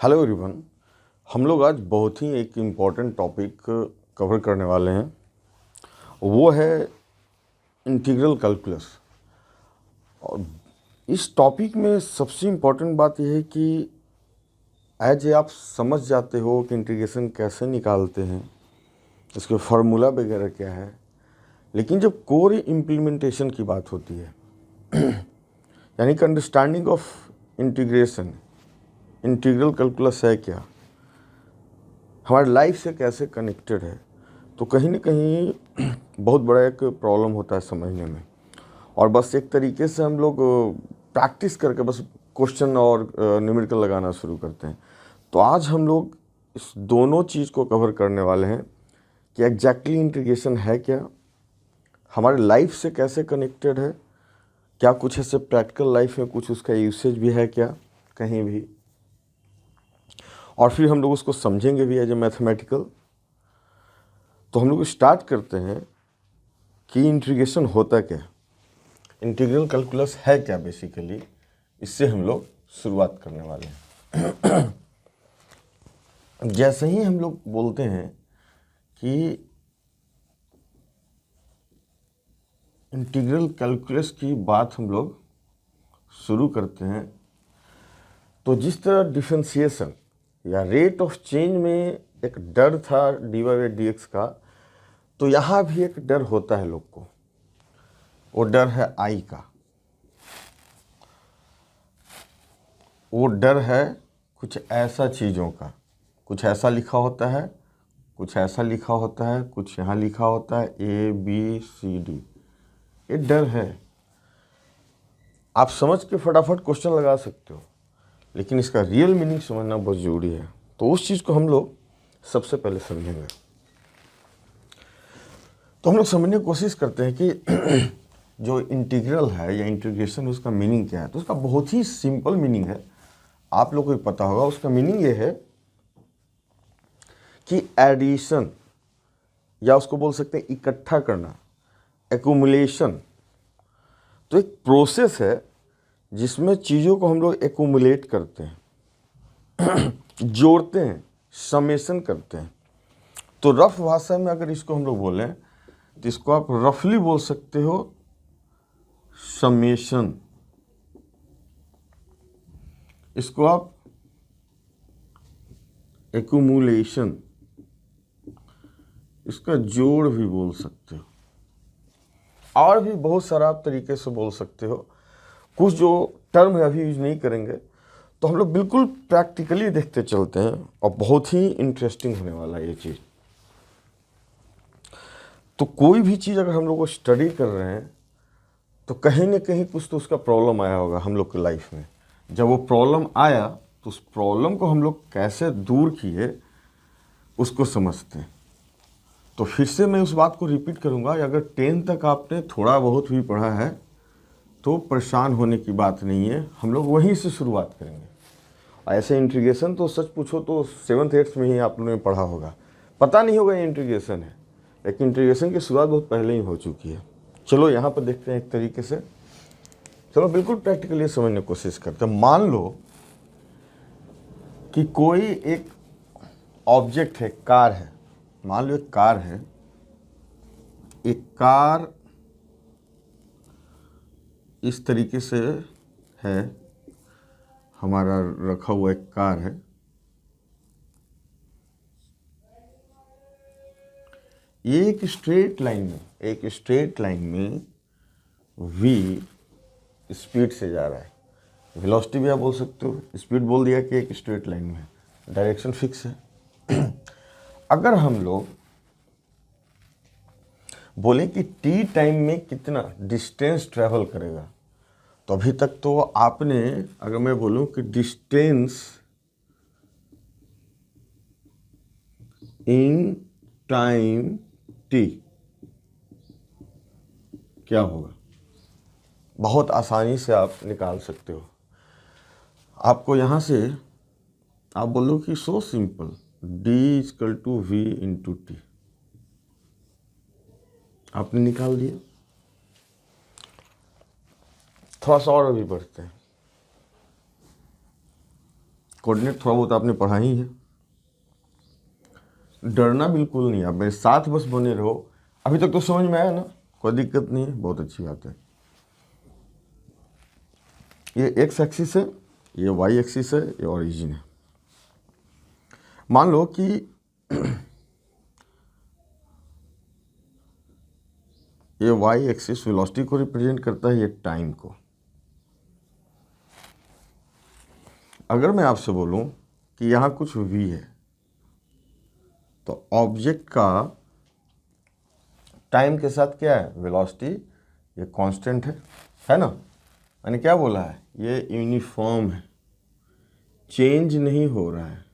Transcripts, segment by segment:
Hello everyone. हम लोग आज बहुत ही एक इम्पॉर्टेंट टॉपिक कवर करने वाले हैं। वो है इंटीग्रल कैलकुलस। और इस टॉपिक में सबसे इम्पॉर्टेंट बात यह है कि एज आप समझ जाते हो कि इंटीग्रेशन कैसे निकालते हैं, इसके फार्मूला वगैरह क्या है, लेकिन जब कोर इम्प्लीमेंटेशन की बात होती है यानी कि understanding of integration, integral calculus है क्या, हमारे लाइफ से कैसे कनेक्टेड है, तो कहीं ना कहीं बहुत बड़ा एक प्रॉब्लम होता है समझने में। और बस एक तरीके से हम लोग प्रैक्टिस करके बस क्वेश्चन और न्यूमेरिकल लगाना शुरू करते हैं। तो आज हम लोग इस दोनों चीज़ को कवर करने वाले हैं कि एग्जैक्टली इंटीग्रेशन है क्या, हमारे लाइफ से कैसे कनेक्टेड है, क्या कुछ ऐसे प्रैक्टिकल लाइफ में कुछ उसका यूसेज भी है क्या कहीं भी, और फिर हम लोग उसको समझेंगे भी एज ए मैथमेटिकल। तो हम लोग स्टार्ट करते हैं कि इंटीग्रेशन होता क्या है, इंटीग्रल कैलकुलस है क्या बेसिकली। इससे हम लोग शुरुआत करने वाले हैं। जैसे ही हम लोग बोलते हैं कि इंटीग्रल कैलकुलस की बात हम लोग शुरू करते हैं, तो जिस तरह डिफरेंशिएशन या रेट ऑफ चेंज में एक डर था dy बाई dx का, तो यहाँ भी एक डर होता है लोग को। वो डर है आई का, वो डर है कुछ ऐसा चीज़ों का, कुछ ऐसा लिखा होता है, कुछ ऐसा लिखा होता है, कुछ यहाँ लिखा होता है ABCD। ये डर है। आप समझ के फटाफट क्वेश्चन लगा सकते हो, लेकिन इसका रियल मीनिंग समझना बहुत ज़रूरी है। तो उस चीज़ को हम लोग सबसे पहले समझेंगे। तो हम लोग समझने की कोशिश करते हैं कि जो इंटीग्रल है या इंटीग्रेशन, उसका मीनिंग क्या है। तो उसका बहुत ही सिंपल मीनिंग है, आप लोगों को पता होगा। उसका मीनिंग ये है कि एडिशन, या उसको बोल सकते हैं इकट्ठा करना, एक्यूमुलेशन। तो एक प्रोसेस है जिसमें चीज़ों को हम लोग एक्यूमुलेट करते हैं, जोड़ते हैं, समेशन करते हैं। तो रफ भाषा में अगर इसको हम लोग बोलें तो इसको आप रफली बोल सकते हो समेशन, इसको आप एक्यूमुलेशन, इसका जोड़ भी बोल सकते हो, और भी बहुत सारा आप तरीके से बोल सकते हो। कुछ जो टर्म है अभी यूज नहीं करेंगे। तो हम लोग बिल्कुल प्रैक्टिकली देखते चलते हैं, और बहुत ही इंटरेस्टिंग होने वाला है ये चीज़। तो कोई भी चीज़ अगर हम लोग को स्टडी कर रहे हैं, तो कहीं ना कहीं कुछ तो उसका प्रॉब्लम आया होगा हम लोग की लाइफ में। जब वो प्रॉब्लम आया तो उस प्रॉब्लम को हम लोग कैसे दूर किए उसको समझते हैं। तो फिर से मैं उस बात को रिपीट करूँगा, अगर 10 तक आपने थोड़ा बहुत भी पढ़ा है तो परेशान होने की बात नहीं है, हम लोग वहीं से शुरुआत करेंगे। ऐसे इंटीग्रेशन तो सच पूछो तो 7th 8th में ही आप लोगों ने पढ़ा होगा, पता नहीं होगा ये इंटीग्रेशन है, लेकिन इंटीग्रेशन की शुरुआत बहुत पहले ही हो चुकी है। चलो यहाँ पर देखते हैं एक तरीके से। चलो बिल्कुल प्रैक्टिकली समझने की कोशिश करते हैं। मान लो कि कोई एक ऑब्जेक्ट है, कार है। मान लो एक कार है, एक कार इस तरीके से है, हमारा रखा हुआ एक कार है। ये एक स्ट्रेट लाइन में v स्पीड से जा रहा है। वेलोसिटी भी आप बोल सकते हो, स्पीड बोल दिया कि एक स्ट्रेट लाइन में, डायरेक्शन फिक्स है। अगर हम लोग बोले कि t टाइम में कितना डिस्टेंस ट्रेवल करेगा, तो अभी तक तो आपने, अगर मैं बोलूं कि डिस्टेंस इन टाइम t क्या होगा, बहुत आसानी से आप निकाल सकते हो। आपको यहाँ से आप बोलो कि so simple, d=v into T, आपने निकाल दिया। थोड़ा सा और अभी बढ़ते हैं। कोऑर्डिनेट थोड़ा बहुत आपने पढ़ा ही है। डरना बिल्कुल नहीं, आप मेरे साथ बस बने रहो। अभी तक तो समझ में आया ना, कोई दिक्कत नहीं है, बहुत अच्छी बात है। ये एक्स एक्सिस है, ये वाई एक्सिस है, ये ओरिजिन है। मान लो कि ये वाई एक्सिस वेलोसिटी को रिप्रेजेंट करता है, ये टाइम को। अगर मैं आपसे बोलूं कि यहाँ कुछ v है, तो ऑब्जेक्ट का टाइम के साथ क्या है, वेलोसिटी, ये कांस्टेंट है ना। मैंने क्या बोला है, ये यूनिफॉर्म है, चेंज नहीं हो रहा है।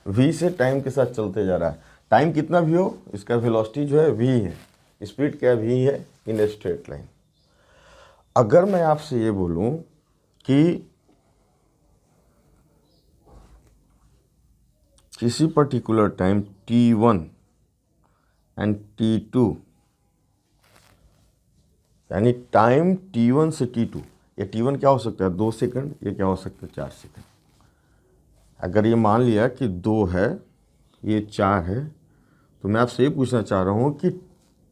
v से टाइम के साथ चलते जा रहा है। टाइम कितना भी हो, इसका वेलोसिटी जो है v है, स्पीड क्या v है इन ए स्ट्रेट लाइन। अगर मैं आपसे ये बोलूं कि किसी particular time t1 and t2, यानी टाइम t1 से t2, ये t1 क्या हो सकता है 2 सेकंड, ये क्या हो सकता है 4 सेकंड। अगर ये मान लिया कि 2 है, ये 4 है, तो मैं आपसे ये पूछना चाह रहा हूँ कि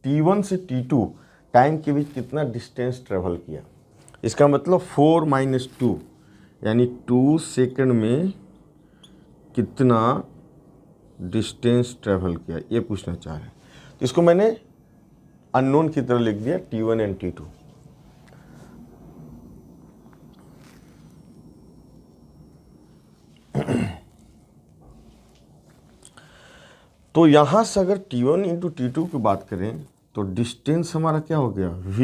t1 से t2 टाइम के बीच कितना डिस्टेंस ट्रेवल किया। इसका मतलब 4 - 2 यानी 2 सेकंड में कितना डिस्टेंस ट्रेवल किया, ये पूछना चाह रहे हैं। तो इसको मैंने अननोन की तरह लिख दिया t1 एंड t2। तो यहां से अगर t1 इंटू t2 की बात करें तो डिस्टेंस हमारा क्या हो गया, v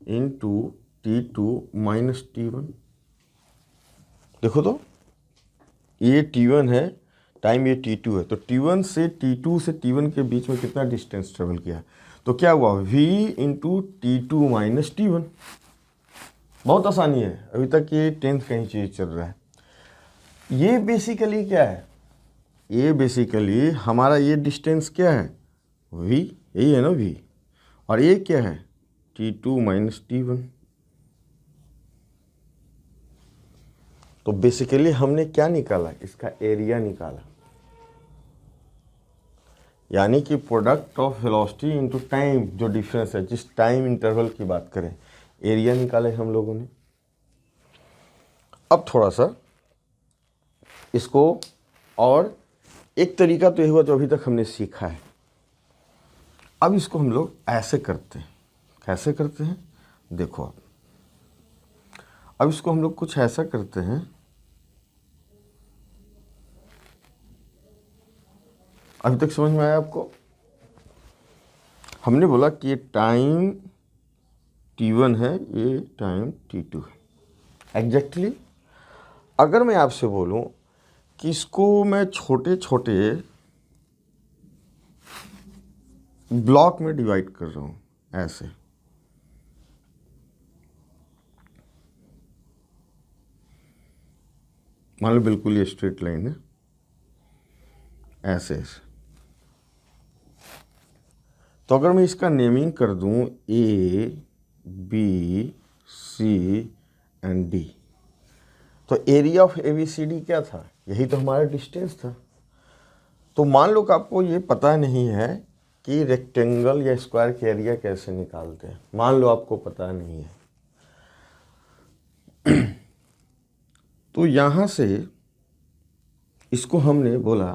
into t2 minus t1। देखो तो ये t1 है, टाइम ये t2 है, तो t1 से t2 से t1 के बीच में कितना डिस्टेंस ट्रेवल किया, तो क्या हुआ v into t2 minus t1। बहुत आसानी है, अभी तक ये 10th का ही चीज़ चल रहा है। ये बेसिकली क्या है, ये बेसिकली हमारा ये डिस्टेंस क्या है, v, यही है ना v, और ये क्या है t2 माइनस t1। तो बेसिकली हमने क्या निकाला, इसका एरिया निकाला, यानी कि product of velocity into time, जो डिफरेंस है, जिस टाइम इंटरवल की बात करें, एरिया निकाले हम लोगों ने। अब थोड़ा सा इसको, और एक तरीका तो ये हुआ जो अभी तक हमने सीखा है, अब इसको हम लोग ऐसे करते हैं। कैसे करते हैं देखो आप, अब इसको हम लोग कुछ ऐसा करते हैं, अभी तक समझ में आया आपको। हमने बोला कि ये टाइम t1 है, ये टाइम t2 है। एग्जैक्टली अगर मैं आपसे बोलूं कि इसको मैं छोटे छोटे ब्लॉक में डिवाइड कर रहा हूं, ऐसे, मान लो बिल्कुल ये स्ट्रेट लाइन है, ऐसे ऐसे। तो अगर मैं इसका नेमिंग कर दूं A, B, C and D, तो एरिया ऑफ ABCD क्या था, यही तो हमारा डिस्टेंस था। तो मान लो कि आपको ये पता नहीं है कि रेक्टेंगल या स्क्वायर के एरिया कैसे निकालते हैं, मान लो आपको पता नहीं है, तो यहाँ से इसको हमने बोला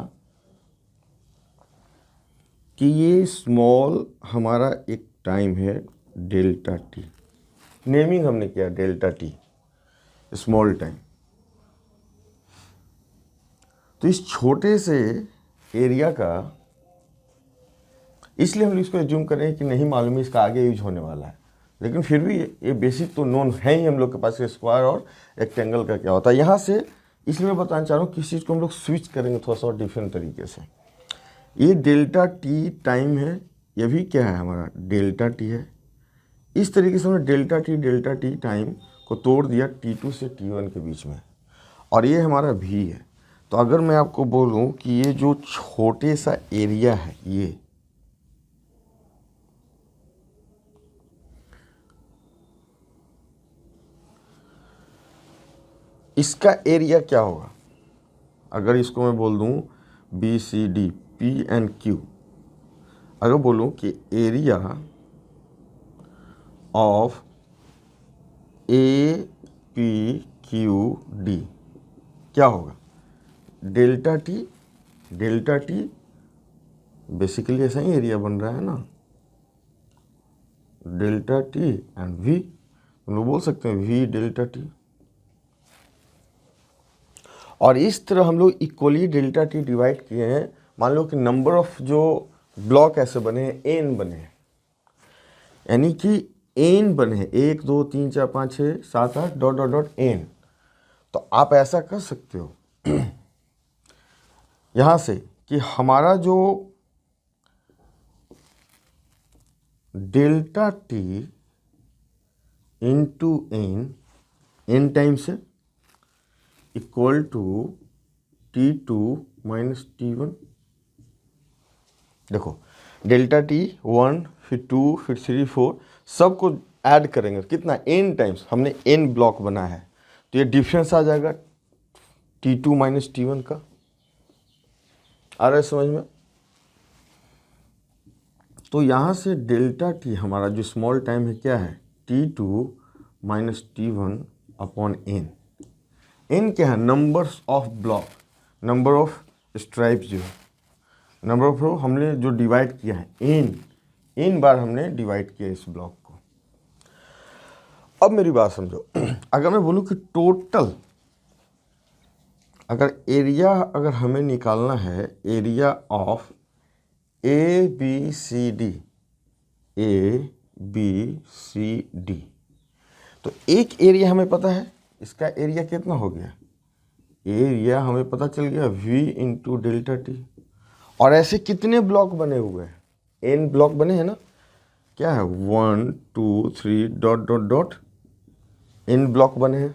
कि ये स्मॉल हमारा एक टाइम है डेल्टा टी, नेमिंग हमने किया डेल्टा टी, स्मॉल टाइम। तो इस छोटे से एरिया का, इसलिए हम इसको एज्यूम कर रहे हैं कि नहीं मालूम है इसका आगे यूज होने वाला है, लेकिन फिर भी ये बेसिक तो नोन है ही हम लोग के पास, स्क्वायर और रेक्टेंगल का क्या होता है। यहाँ से इसलिए मैं बताना चाह रहा हूँ किस चीज़ को हम लोग स्विच करेंगे थोड़ा सा डिफरेंट तरीके से। ये डेल्टा टी टाइम है, ये भी क्या है हमारा डेल्टा टी है। इस तरीके से हमने डेल्टा टी टाइम को तोड़ दिया t2 से t1 के बीच में, और ये हमारा v है। तो अगर मैं आपको बोलूं कि ये जो छोटे सा एरिया है, इसका एरिया क्या होगा? अगर इसको मैं बोल दूं B C D P and Q, अगर बोलूं कि area of A P Q D क्या होगा? Delta T, delta T basically ऐसा ही एरिया बन रहा है ना, डेल्टा टी एंड वी, हम लोग बोल सकते हैं वी डेल्टा टी। और इस तरह हम लोग इक्वली डेल्टा टी डिवाइड किए हैं। मान लो कि नंबर ऑफ जो ब्लॉक ऐसे बने हैं, एन बने हैं, यानी कि एन बने हैं, 1 2 3 4 5 6 7 8 डॉट डॉट डॉट एन। तो आप ऐसा कर सकते हो यहाँ से कि हमारा जो delta t into n, n times है, equal to T2 minus T1। देखो डेल्टा टी 1 फिर 2 फिर 3 4 सबको ऐड करेंगे, कितना? n टाइम्स, हमने n ब्लॉक बना है, तो ये डिफरेंस आ जाएगा T2 माइनस T1 का। आ रहा है समझ में? तो यहाँ से डेल्टा टी हमारा जो स्मॉल टाइम है क्या है? T2 minus T1 upon n। n क्या है? Numbers of block, number of stripes जो है, नंबर ऑफ हमने जो डिवाइड किया है, n बार हमने डिवाइड किया इस ब्लॉक को। अब मेरी बात समझो अगर मैं बोलूँ कि टोटल, अगर एरिया अगर हमें निकालना है, area of A B C D, A B C D, तो एक एरिया हमें पता है, इसका एरिया कितना हो गया? एरिया हमें पता चल गया v इंटू डेल्टा टी। और ऐसे कितने ब्लॉक बने हुए हैं? n ब्लॉक बने हैं ना, क्या है? 1 2 3 dot dot dot n block बने हैं।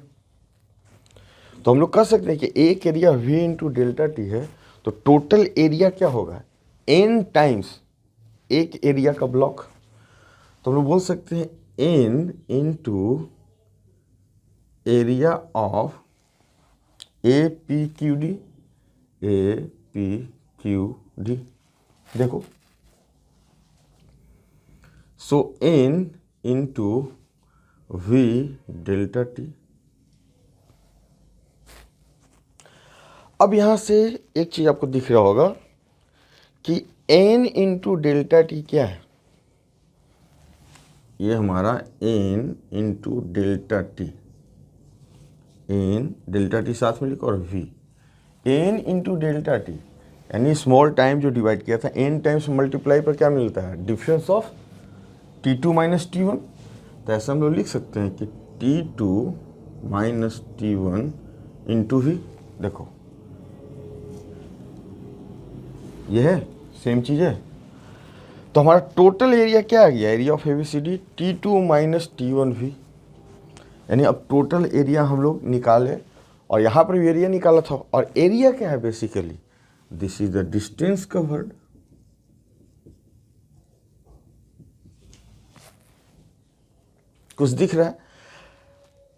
तो हम लोग कह सकते हैं कि एक area v into delta T है, तो टोटल एरिया क्या होगा? n टाइम्स एक एरिया का ब्लॉक। तो हम लोग बोल सकते हैं n into area of A P Q D, A P Q D. देखो सो n into we delta t. अब यहां से एक चीज आपको दिख रहा होगा कि n इंटू डेल्टा टी क्या है? ये हमारा n into delta T, n delta T साथ में लिखो और v, n into delta T, यानी स्मॉल टाइम जो डिवाइड किया था n टाइम्स मल्टीप्लाई पर क्या मिलता है? Difference of T2 minus T1। तो ऐसा हम लोग लिख सकते हैं कि T2 minus T1 into v। देखो ये है, सेम चीज़ है। तो हमारा टोटल एरिया क्या आ गया? Area of A B C D T2 minus T1 v, यानी अब टोटल एरिया हम लोग निकाले, और यहाँ पर भी एरिया निकाला था। और एरिया क्या है? Basically this is the distance covered. कुछ दिख रहा है?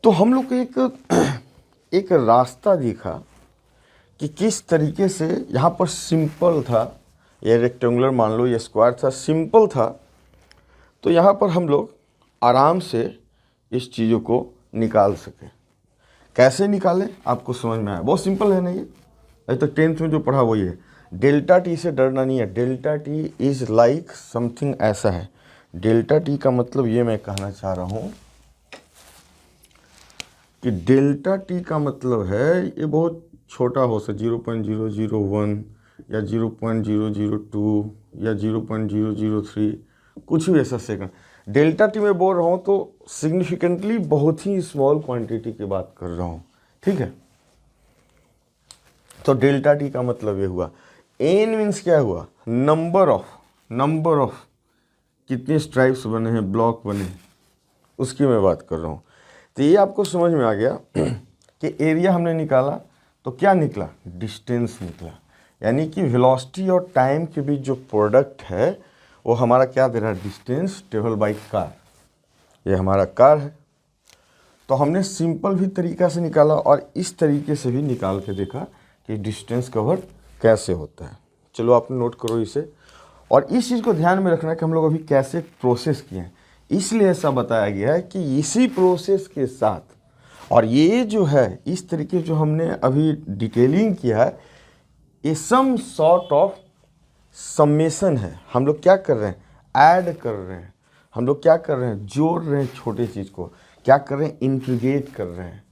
तो हम लोग को एक रास्ता दिखा कि किस तरीके से, यहाँ पर सिंपल था, ये रेक्टेंगुलर मान लो, ये स्क्वायर था, सिंपल था, तो यहाँ पर हम लोग आराम से इस चीज़ों को निकाल सके। कैसे निकालें आपको समझ में आया? बहुत सिंपल है ना ये, अभी तक 10th में जो पढ़ा वही है। डेल्टा टी से डरना नहीं है। Delta T is like something ऐसा है। डेल्टा टी का मतलब ये मैं कहना चाह रहा हूँ कि डेल्टा टी का मतलब है ये बहुत छोटा हो सकता, 0.001 या 0.002 या 0.003, कुछ भी ऐसा सेकंड। डेल्टा टी में बोल रहा हूँ तो सिग्निफिकेंटली बहुत ही स्मॉल क्वांटिटी की बात कर रहा हूँ, ठीक है। तो डेल्टा टी का मतलब ये हुआ। एन मीन्स क्या हुआ? नंबर ऑफ कितने स्ट्राइप्स बने हैं, ब्लॉक बने हैं, उसकी मैं बात कर रहा हूँ। तो ये आपको समझ में आ गया कि एरिया हमने निकाला तो क्या निकला? डिस्टेंस निकला। यानी कि वेलोसिटी और टाइम के बीच जो प्रोडक्ट है वो हमारा क्या दे रहा है? Distance travel by car. ये हमारा कार है। तो तो हमने सिंपल भी तरीका से निकाला और इस तरीके से भी निकाल के देखा कि डिस्टेंस कवर कैसे होता है। चलो आप नोट करो इसे, और इस चीज़ को ध्यान में रखना कि हम लोग अभी कैसे प्रोसेस किए हैं, इसलिए ऐसा बताया गया है कि इसी प्रोसेस के साथ, और ये जो है इस तरीके जो हमने अभी डिटेलिंग किया है, ये सम सॉर्ट ऑफ समेशन है। हम लोग क्या कर रहे हैं, ऐड कर रहे हैं, हम लोग क्या कर रहे हैं, जोड़ रहे हैं छोटे चीज़ को, क्या कर रहे हैं, इंटीग्रेट कर रहे हैं।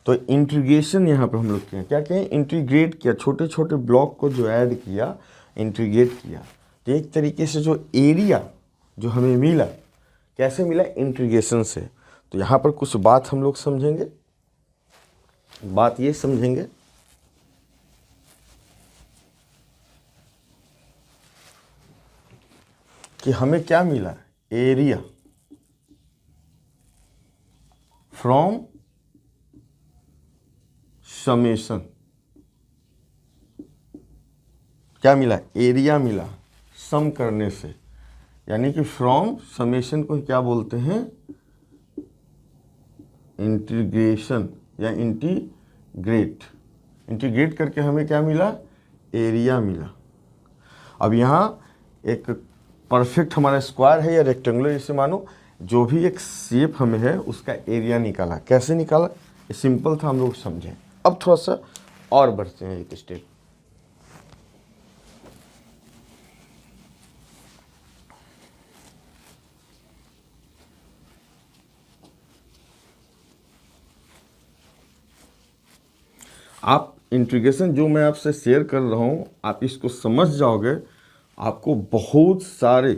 तो इंटीग्रेशन यहाँ पे हम लोग किए, क्या कहें, इंटीग्रेट किया, छोटे छोटे ब्लॉक को जो ऐड किया, इंटीग्रेट किया। तो एक तरीके से जो एरिया जो हमें मिला, कैसे मिला, इंटीग्रेशन से। तो यहाँ पर कुछ बात हम लोग समझेंगे, बात ये समझेंगे कि हमें क्या मिला, एरिया फ्रॉम समेशन। क्या मिला, एरिया मिला सम करने से, यानी कि फ्रॉम समेशन को क्या बोलते हैं, इंटीग्रेशन या इंटीग्रेट। इंटीग्रेट करके हमें क्या मिला, एरिया मिला। अब यहाँ एक परफेक्ट हमारा स्क्वायर है या रेक्टेंगुलर, इसे मानो, जो भी एक शेप हमें है उसका एरिया निकाला। कैसे निकाला, ये सिंपल था, हम लोग समझें। अब थोड़ा सा और बढ़ते हैं एक स्टेप। आप इंटीग्रेशन जो मैं आपसे शेयर कर रहा हूँ, आप इसको समझ जाओगे, आपको बहुत सारे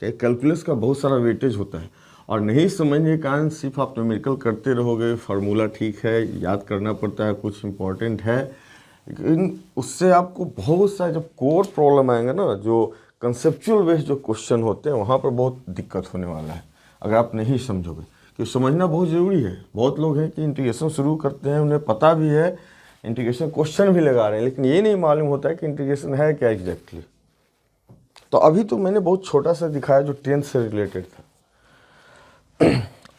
कैलकुलस का बहुत सारा वेटेज होता है, और नहीं समझने के कारण सिर्फ आप न्यूमेरिकल करते रहोगे। फार्मूला ठीक है, याद करना पड़ता है, कुछ इंपॉर्टेंट है, लेकिन उससे आपको बहुत सारे जब कोर प्रॉब्लम आएंगे ना, जो कंसेप्चुअल बेस्ड जो क्वेश्चन होते हैं, वहाँ पर बहुत दिक्कत होने वाला है अगर आप नहीं समझोगे। क्योंकि समझना बहुत ज़रूरी है। बहुत लोग हैं कि इंटीग्रेशन शुरू करते हैं, उन्हें पता भी है, इंटीग्रेशन क्वेश्चन भी लगा रहे हैं, लेकिन ये नहीं मालूम होता है कि इंटीग्रेशन है क्या एग्जैक्टली। तो अभी तो मैंने बहुत छोटा सा दिखाया जो 10th से रिलेटेड था।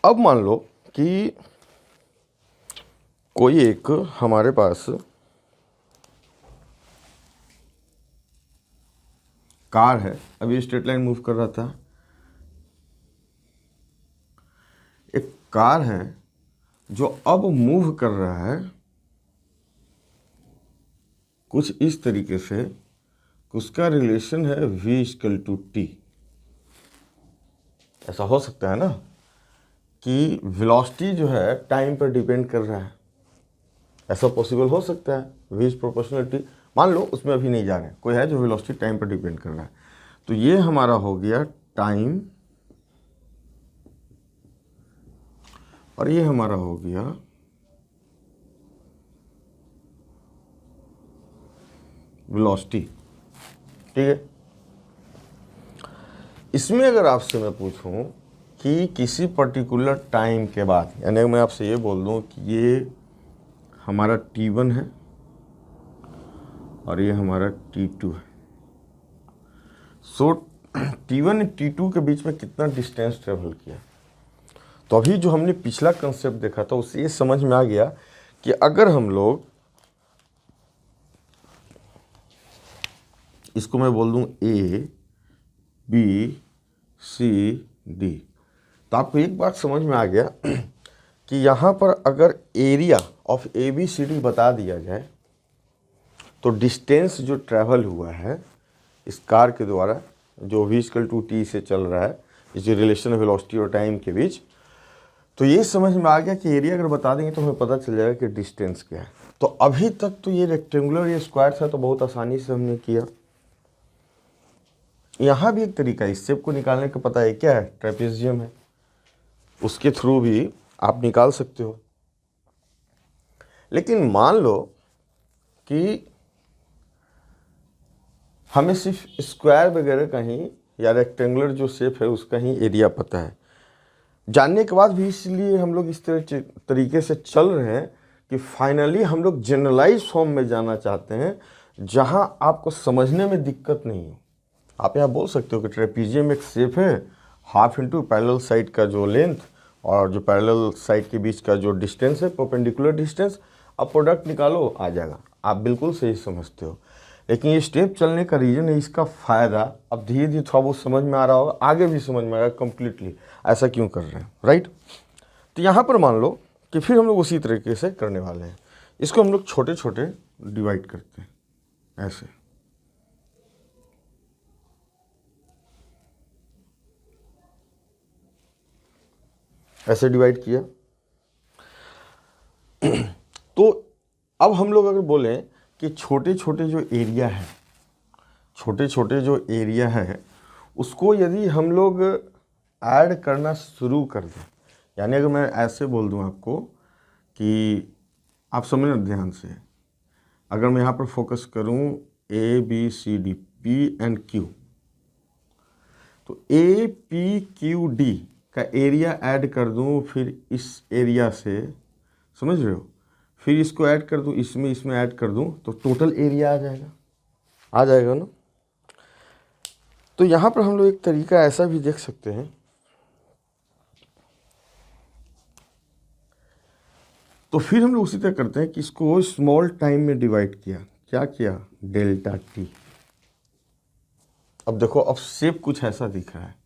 अब मान लो कि कोई एक हमारे पास कार है, अभी स्ट्रेट लाइन मूव कर रहा था, एक कार है जो अब मूव कर रहा है कुछ इस तरीके से, उसका रिलेशन है v=t। ऐसा हो सकता है ना कि वेलोसिटी जो है टाइम पर डिपेंड कर रहा है, ऐसा पॉसिबल हो सकता है, v प्रोपोर्शनल t। मान लो उसमें अभी नहीं जा रहे हैं, कोई है जो वेलोसिटी टाइम पर डिपेंड कर रहा है, तो ये हमारा हो गया टाइम, और ये हमारा हो गया वेलोसिटी। ठीक है, इसमें अगर आपसे मैं पूछूं कि किसी पर्टिकुलर टाइम के बाद, यानी मैं आपसे ये बोल दूं कि ये हमारा t1 है और ये हमारा t2 है, सो t1 t2 के बीच में कितना डिस्टेंस ट्रेवल किया। तो अभी जो हमने पिछला कंसेप्ट देखा था उससे ये समझ में आ गया कि अगर हम लोग इसको मैं बोल दूं A B C D, तो आपको एक बात समझ में आ गया कि यहाँ पर अगर एरिया ऑफ ABCD बता दिया जाए तो डिस्टेंस जो ट्रैवल हुआ है इस कार के द्वारा, जो v=t से चल रहा है, इस जो रिलेशन वेलोसिटी और टाइम के बीच, तो ये समझ में आ गया कि एरिया अगर बता देंगे तो हमें पता चल जाएगा कि डिस्टेंस क्या है। तो अभी तक तो ये रेक्टेंगुलर, ये स्क्वायर था, तो बहुत आसानी से हमने किया। यहाँ भी एक तरीका है इस शेप को निकालने का, पता है क्या है, ट्रेपेजियम है, उसके थ्रू भी आप निकाल सकते हो। लेकिन मान लो कि हमें सिर्फ स्क्वायर वगैरह का ही या रेक्टेंगुलर जो शेप है उसका ही एरिया पता है, जानने के बाद भी इसलिए हम लोग इस तरीके से चल रहे हैं कि फाइनली हम लोग जनरलाइज फॉर्म में जाना चाहते हैं जहां आपको समझने में दिक्कत नहीं हो। आप यहाँ बोल सकते हो कि ट्रेपेजियम एक शेप है, हाफ इंटू पैरेलल साइड का जो लेंथ और जो पैरेलल साइड के बीच का जो डिस्टेंस है, परपेंडिकुलर डिस्टेंस, अब प्रोडक्ट निकालो आ जाएगा। आप बिल्कुल सही समझते हो, लेकिन ये स्टेप चलने का रीज़न है, इसका फ़ायदा अब धीरे धीरे थोड़ा बहुत समझ में आ रहा होगा, आगे भी समझ में आएगा कंप्लीटली ऐसा क्यों कर रहे हैं, राइट। तो यहाँ पर मान लो कि फिर हम लोग उसी तरीके से करने वाले हैं। इसको हम लोग छोटे छोटे डिवाइड करते हैं, ऐसे। ऐसे डिवाइड किया। तो अब हम लोग अगर बोलें कि छोटे छोटे जो एरिया है, छोटे छोटे जो एरिया है उसको यदि हम लोग ऐड करना शुरू कर दें, यानी अगर मैं ऐसे बोल दूं आपको कि आप समझना ध्यान से, अगर मैं यहाँ पर फोकस करूं ABCD P&Q, तो APQD का एरिया ऐड कर दूं, फिर इस एरिया से, समझ रहे हो, फिर इसको ऐड कर दूं, इसमें ऐड कर दूं, तो टोटल एरिया आ जाएगा ना। तो यहाँ पर हम लोग एक तरीका ऐसा भी देख सकते हैं, तो फिर हम लोग उसी तरह करते हैं कि इसको स्मॉल टाइम में डिवाइड किया, क्या किया, डेल्टा टी। अब देखो, अब शेप कुछ ऐसा दिख रहा है,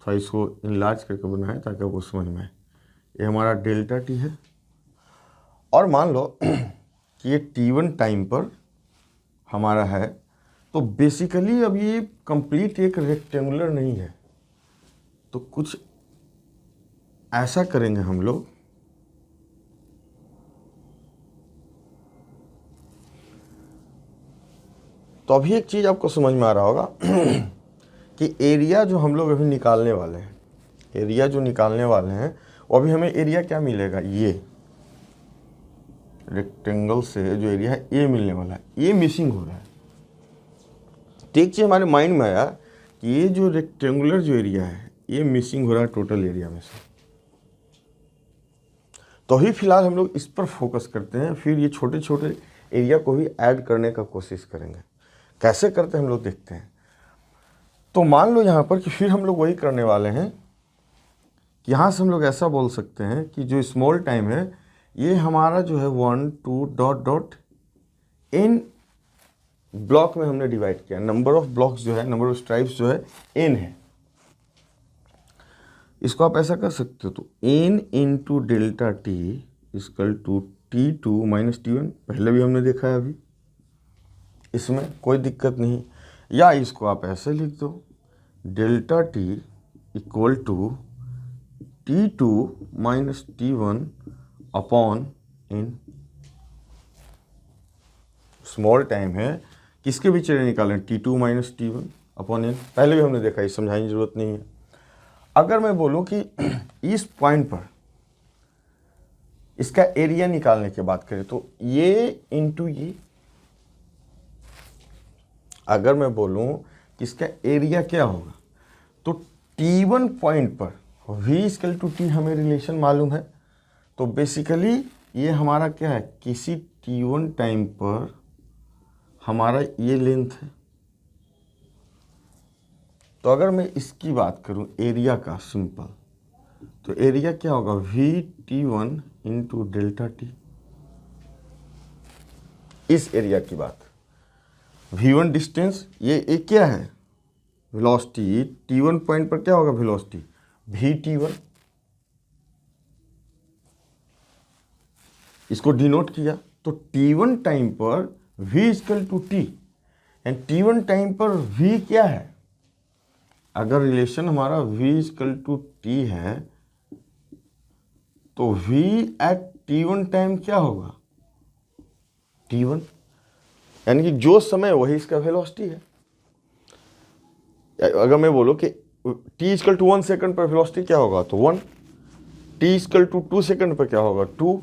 थोड़ा इसको इनलार्ज करके बनाया ताकि आपको समझ में आए। ये हमारा डेल्टा टी है, और मान लो कि ये T1 टाइम पर हमारा है, तो बेसिकली अब ये कंप्लीट एक रेक्टेंगुलर नहीं है, तो कुछ ऐसा करेंगे हम लोग, तो अभी एक चीज़ आपको समझ में आ रहा होगा कि एरिया जो हम लोग अभी निकालने वाले हैं, एरिया जो निकालने वाले हैं वो अभी हमें एरिया क्या मिलेगा, ये रेक्टेंगल से जो एरिया है ये मिलने वाला है, ये मिसिंग हो रहा है। तो एक चीज़ हमारे माइंड में आया कि ये जो रेक्टेंगुलर जो एरिया है ये मिसिंग हो रहा है टोटल एरिया में से, तो अभी फिलहाल हम लोग इस पर फोकस करते हैं, फिर ये छोटे छोटे एरिया को भी ऐड करने का कोशिश करेंगे। कैसे करते हैं हम लोग देखते हैं। तो मान लो यहाँ पर कि फिर हम लोग वही करने वाले हैं, यहाँ से हम लोग ऐसा बोल सकते हैं कि जो स्मॉल टाइम है ये हमारा जो है 1 2 डॉट डॉट n ब्लॉक में हमने डिवाइड किया। नंबर ऑफ ब्लॉक्स जो है, नंबर ऑफ स्ट्राइप्स जो है n है। इसको आप ऐसा कर सकते हो, तो n into delta T equal to T2 minus T1, पहले भी हमने देखा है, अभी इसमें कोई दिक्कत नहीं। या इसको आप ऐसे लिख दो, delta T equal to T2 minus T1 upon n। Small time है, किसके बीच एरिया निकालें, T2 minus T1 upon n, पहले भी हमने देखा, ये समझाने की जरूरत नहीं है। अगर मैं बोलूं कि इस पॉइंट पर इसका एरिया निकालने की बात करें, तो ये इंटू ये, अगर मैं बोलूं कि इसका एरिया क्या होगा, तो T1 पॉइंट पर V इक्वल टू T हमें रिलेशन मालूम है, तो बेसिकली ये हमारा क्या है, किसी T1 टाइम पर हमारा ये लेंथ है। तो अगर मैं इसकी बात करूं एरिया का सिंपल, तो एरिया क्या होगा, VT1 इंटू डेल्टा टी। इस एरिया की बात, V1 डिस्टेंस, ये क्या है, वेलोसिटी। T1 पॉइंट पर क्या होगा वेलोसिटी, VT1, इसको डिनोट किया। तो T1 टाइम पर V equal to T, and T1 time पर V क्या है, अगर रिलेशन हमारा V इक्वल टू T है, तो V एट T1 टाइम क्या होगा, T1, यानी कि जो समय वही इसका वेलोसिटी है। अगर मैं बोलूं कि T इक्वल टू 1 सेकंड पर वेलोसिटी क्या होगा, तो 1, T इक्वल टू 2 सेकंड पर क्या होगा, 2,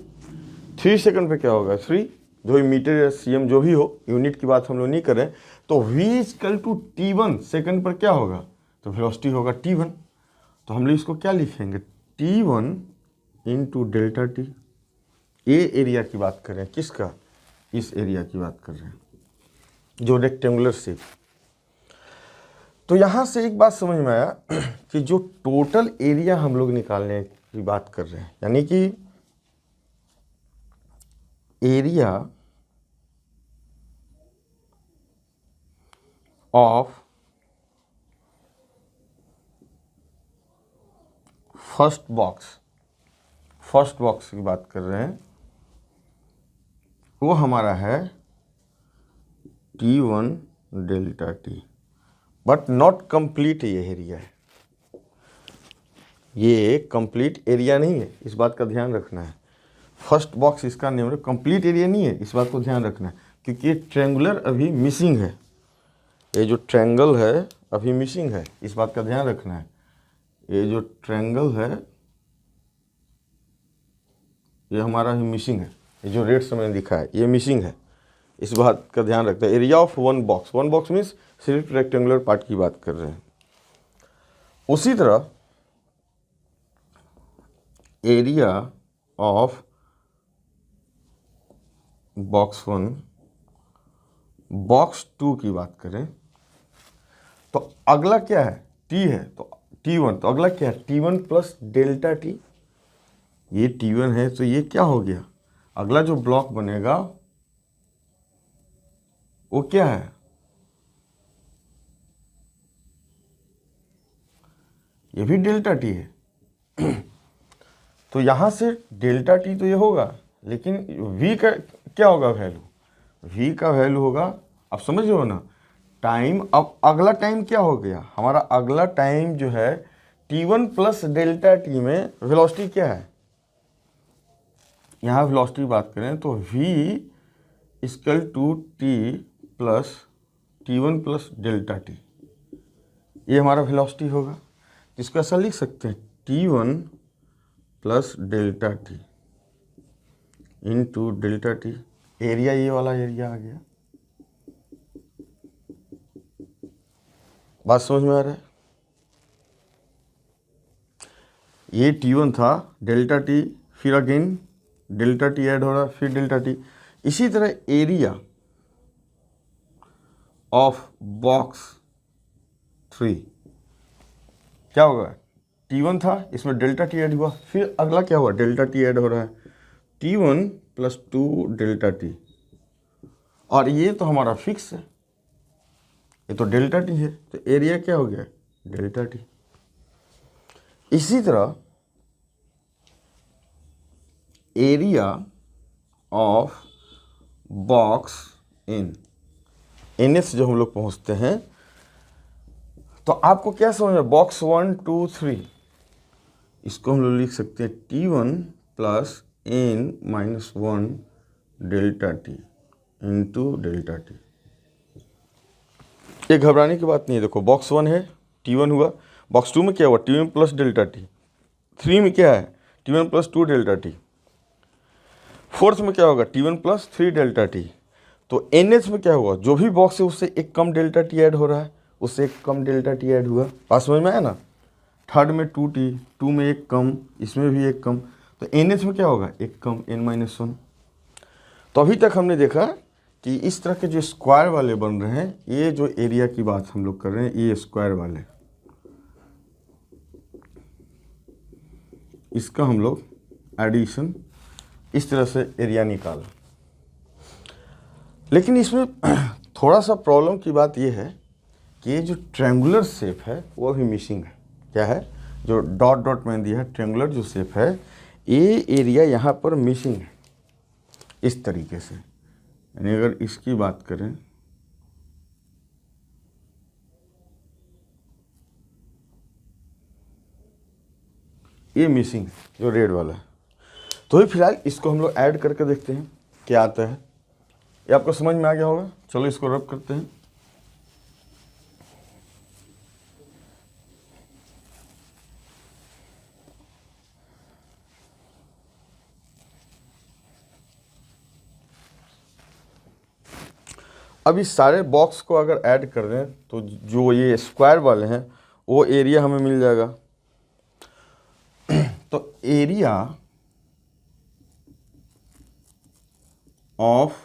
3 सेकंड पर क्या होगा, 3, जो भी मीटर या cm जो भी हो, यूनिट की बात हम लोग नहीं करें, तो V equal to T1 second पर क्या होगा, तो वेलोसिटी होगा T1। तो हम लोग इसको क्या लिखेंगे, T1 इंटू डेल्टा टी। ये एरिया की बात कर रहे हैं, किसका, इस एरिया की बात कर रहे हैं जो रेक्टेंगुलर शेप। तो यहाँ से एक बात समझ में आया कि जो टोटल एरिया हम लोग निकालने की बात कर रहे हैं, यानी कि एरिया ऑफ फर्स्ट बॉक्स की बात कर रहे हैं, वो हमारा है T1 delta T, but not complete ये एरिया है, ये कंप्लीट एरिया नहीं है, इस बात का ध्यान रखना है। फर्स्ट बॉक्स इसका नेम है, कंप्लीट एरिया नहीं है, इस बात को ध्यान रखना है, क्योंकि ये ट्रायंगुलर अभी मिसिंग है, ये जो ट्रायंगल है अभी मिसिंग है, इस बात का ध्यान रखना है। ये जो ट्रायंगल है ये हमारा ही मिसिंग है, ये जो रेड से मैंने दिखा है ये मिसिंग है, इस बात का ध्यान रखते हैं। Area of one box means सिर्फ रेक्टेंगुलर पार्ट की बात कर रहे हैं। उसी तरह एरिया ऑफ बॉक्स 1 बॉक्स 2 की बात करें तो अगला क्या है, टी है, तो T1, तो अगला क्या है T1 प्लस डेल्टा टी, ये T1 है तो ये क्या हो गया, अगला जो ब्लॉक बनेगा वो क्या है, ये भी डेल्टा टी है। तो यहां से डेल्टा टी तो ये होगा, लेकिन v का क्या होगा वैल्यू, v का वैल्यू होगा, अब समझ हो ना टाइम। अब अगला टाइम क्या हो गया हमारा, अगला टाइम जो है T1 प्लस डेल्टा टी में वेलोसिटी क्या है, यहाँ वेलोसिटी बात करें तो v equal to T plus T1 plus delta T, ये हमारा वेलोसिटी होगा। इसको ऐसा लिख सकते हैं T1 plus delta t into delta T, area ये वाला एरिया आ गया। बात समझ में आ रहा है, ये T1 था, डेल्टा टी, फिर अगेन डेल्टा टी ऐड हो रहा है, फिर डेल्टा टी। इसी तरह एरिया ऑफ बॉक्स 3 क्या होगा, T1 था, इसमें डेल्टा टी ऐड हुआ, फिर अगला क्या हुआ, डेल्टा टी ऐड हो रहा है, T1 प्लस 2 डेल्टा टी, और ये तो हमारा फिक्स है, ये तो डेल्टा टी है, तो एरिया क्या हो गया, डेल्टा टी। इसी तरह एरिया ऑफ बॉक्स एन से जब हम लोग पहुंचते हैं तो आपको क्या समझ में, बॉक्स 1 2 3, इसको हम लोग लिख सकते हैं T1 plus n minus 1 delta t into delta T. ये घबराने की बात नहीं है, देखो बॉक्स 1 है T1 हुआ, बॉक्स 2 में क्या हुआ T1 प्लस डेल्टा टी, 3 में क्या है T1 plus 2 delta T, fourth में क्या होगा T1 प्लस 3 डेल्टा टी। तो NH में क्या हुआ, जो भी बॉक्स है उससे एक कम डेल्टा टी ऐड हो रहा है, उससे एक कम डेल्टा टी ऐड हुआ, बात समझ में आया ना। थर्ड में 2T, 2 में एक कम, इसमें भी एक कम, तो NH में क्या होगा एक कम n-1। तो अभी तक हमने देखा कि इस तरह के जो स्क्वायर वाले बन रहे हैं, ये जो एरिया की बात हम लोग कर रहे हैं, ये स्क्वायर वाले, इसका हम लोग एडिशन इस तरह से एरिया निकाला। लेकिन इसमें थोड़ा सा प्रॉब्लम की बात ये है कि ये जो ट्रायंगुलर शेप है वो अभी मिसिंग है। क्या है, जो डॉट डॉट मैंने दिया है ट्रायंगुलर जो शेप है, ये एरिया यहाँ पर मिसिंग है इस तरीके से। यानी अगर इसकी बात करें ये मिसिंग है जो रेड वाला है, तो ही फिलहाल इसको हम लोग ऐड करके देखते हैं क्या आता है। ये आपको समझ में आ गया होगा, चलो इसको रब करते हैं। अब इस सारे बॉक्स को अगर ऐड कर दें तो जो ये स्क्वायर वाले हैं वो एरिया हमें मिल जाएगा। तो area of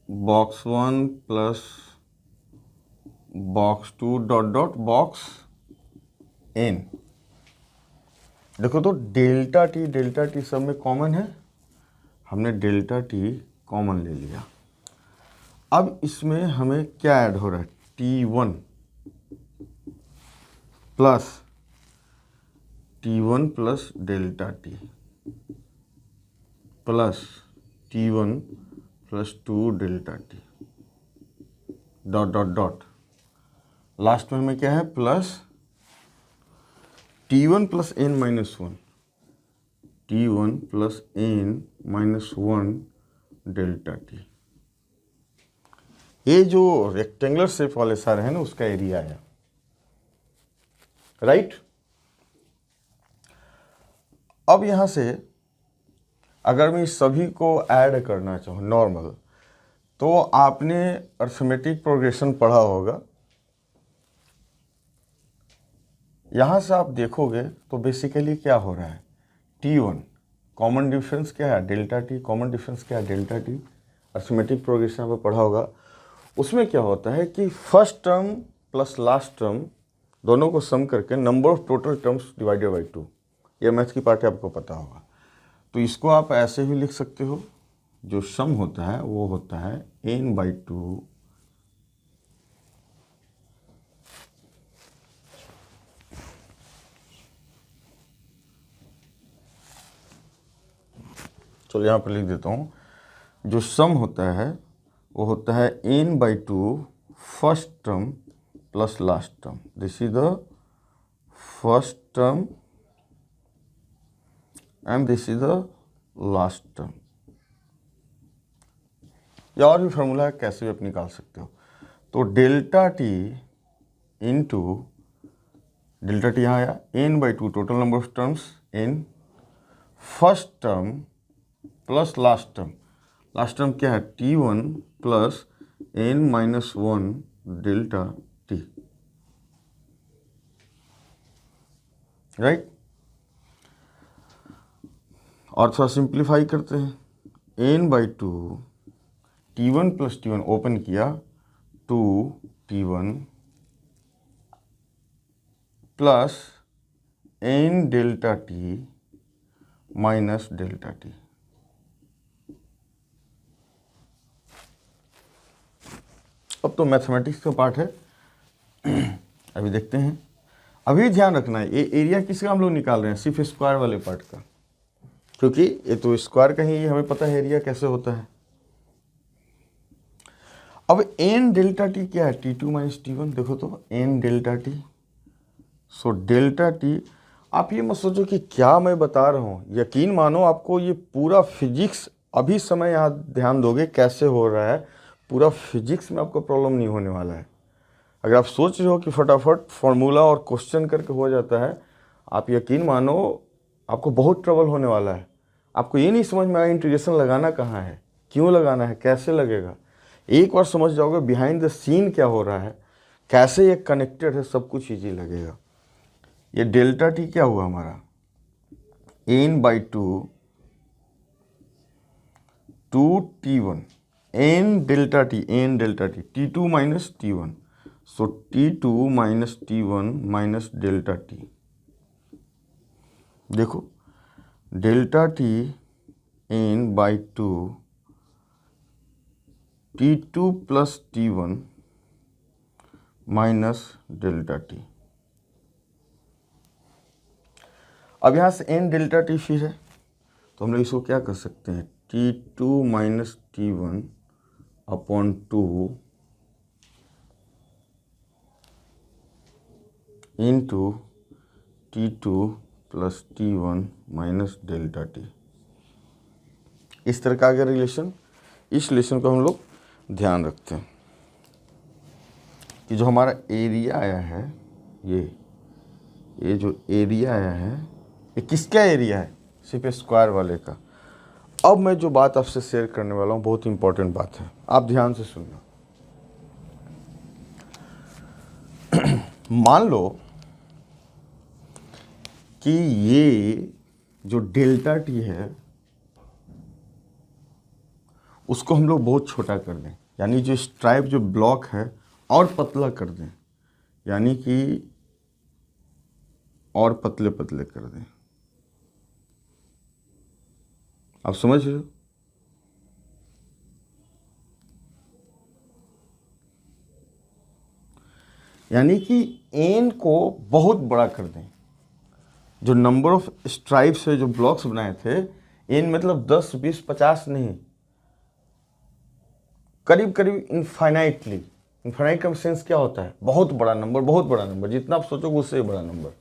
box 1 plus box 2 dot dot box N. देखो तो डेल्टा टी सब में कॉमन है, हमने डेल्टा टी कॉमन ले लिया। अब इसमें हमें क्या ऐड हो रहा है, T1 plus delta T plus T1 plus 2 delta T dot dot dot, last में हमें क्या है, plus T1 plus n minus 1, T1 plus n minus 1 delta T. ये जो रेक्टेंगुलर शेप वाले सारे हैं ना, उसका एरिया है, राइट। अब यहां से अगर मैं इस सभी को ऐड करना चाहूँ नॉर्मल, तो आपने अर्थमेटिक प्रोग्रेशन पढ़ा होगा। यहाँ से आप देखोगे तो बेसिकली क्या हो रहा है, T1 कॉमन डिफरेंस क्या है, डेल्टा टी, कॉमन डिफरेंस क्या है, डेल्टा टी। अर्थमेटिक प्रोग्रेशन में पढ़ा होगा। उसमें क्या होता है कि first term plus last term दोनों को सम करके number of total terms divided by 2, ये मैथ्स की पार्ट है, आपको पता होगा। तो इसको आप ऐसे भी लिख सकते हो, जो सम होता है वो होता है n/2 चलो यहाँ पर लिख देता हूँ। जो सम होता है वो होता है n/2 first term plus last term. This is the first term and this is the last term. या और भी फॉर्मूला है, कैसे भी आप निकाल सकते हो। तो delta t into delta T यहाँ आया n/2 total number of terms n, first term plus last term क्या है, T1 plus n minus 1 delta T, right. और थोड़ा सिंप्लीफाई करते हैं, n/2 T1 plus T1 open किया 2T1 plus n delta T minus delta t. अब तो mathematics का पार्ट है, अभी देखते हैं। अभी ध्यान रखना है, ये एरिया किसका हम लोग निकाल रहे हैं, सिर्फ स्क्वायर वाले पार्ट का, क्योंकि ये तो स्क्वायर का ही हमें पता है एरिया कैसे होता है। अब n डेल्टा टी क्या है, T2 माइनस T1। देखो तो n delta T, so delta T. आप ये मत सोचो कि क्या मैं बता रहा हूँ, यकीन मानो आपको ये पूरा फिजिक्स, अभी समय यहाँ ध्यान दोगे कैसे हो रहा है, पूरा फिजिक्स में आपको प्रॉब्लम नहीं होने वाला है। अगर आप सोच रहे हो कि फटाफट फॉर्मूला और क्वेश्चन करके हो जाता है, आप यकीन मानो आपको बहुत ट्रबल होने वाला है। आपको ये नहीं समझ में आया इंटीग्रेशन लगाना कहाँ है, क्यों लगाना है, कैसे लगेगा। एक बार समझ जाओगे बिहाइंड द सीन क्या हो रहा है, कैसे ये कनेक्टेड है, सब कुछ ईजी लगेगा। ये डेल्टा टी क्या हुआ हमारा, n/2 2T1 n delta t T2 minus T1, so T2 minus T1 minus delta t. देखो delta t n/2 T2 plus T1 minus delta t. अब यहाँ से n डेल्टा टी फिर है, तो हम लोग इसको क्या कर सकते हैं, T2 minus T1 upon 2 into T2 plus T1 minus delta T. इस तरह का आ गया रिलेशन। इस रिलेशन को हम लोग ध्यान रखते हैं कि जो हमारा एरिया आया है, ये जो एरिया आया है, ये किसका एरिया है, सिर्फ स्क्वायर वाले का। अब मैं जो बात आपसे शेयर करने वाला हूँ बहुत इंपॉर्टेंट बात है, आप ध्यान से सुनना। मान लो कि ये जो डेल्टा टी है उसको हम लोग बहुत छोटा कर दें, यानी जो स्ट्राइप जो ब्लॉक है और पतला कर दें। यानी कि और पतले पतले कर दें। आप समझ रहे हो? यानी कि एन को बहुत बड़ा कर दें। जो नंबर ऑफ स्ट्राइप्स है, जो ब्लॉक्स बनाए थे, एन मतलब 10, 20, 50 नहीं, करीब करीब इनफाइनाइटली। इनफाइनाइट का सेंस क्या होता है? बहुत बड़ा नंबर, बहुत बड़ा नंबर, जितना आप सोचोगे उससे बड़ा नंबर।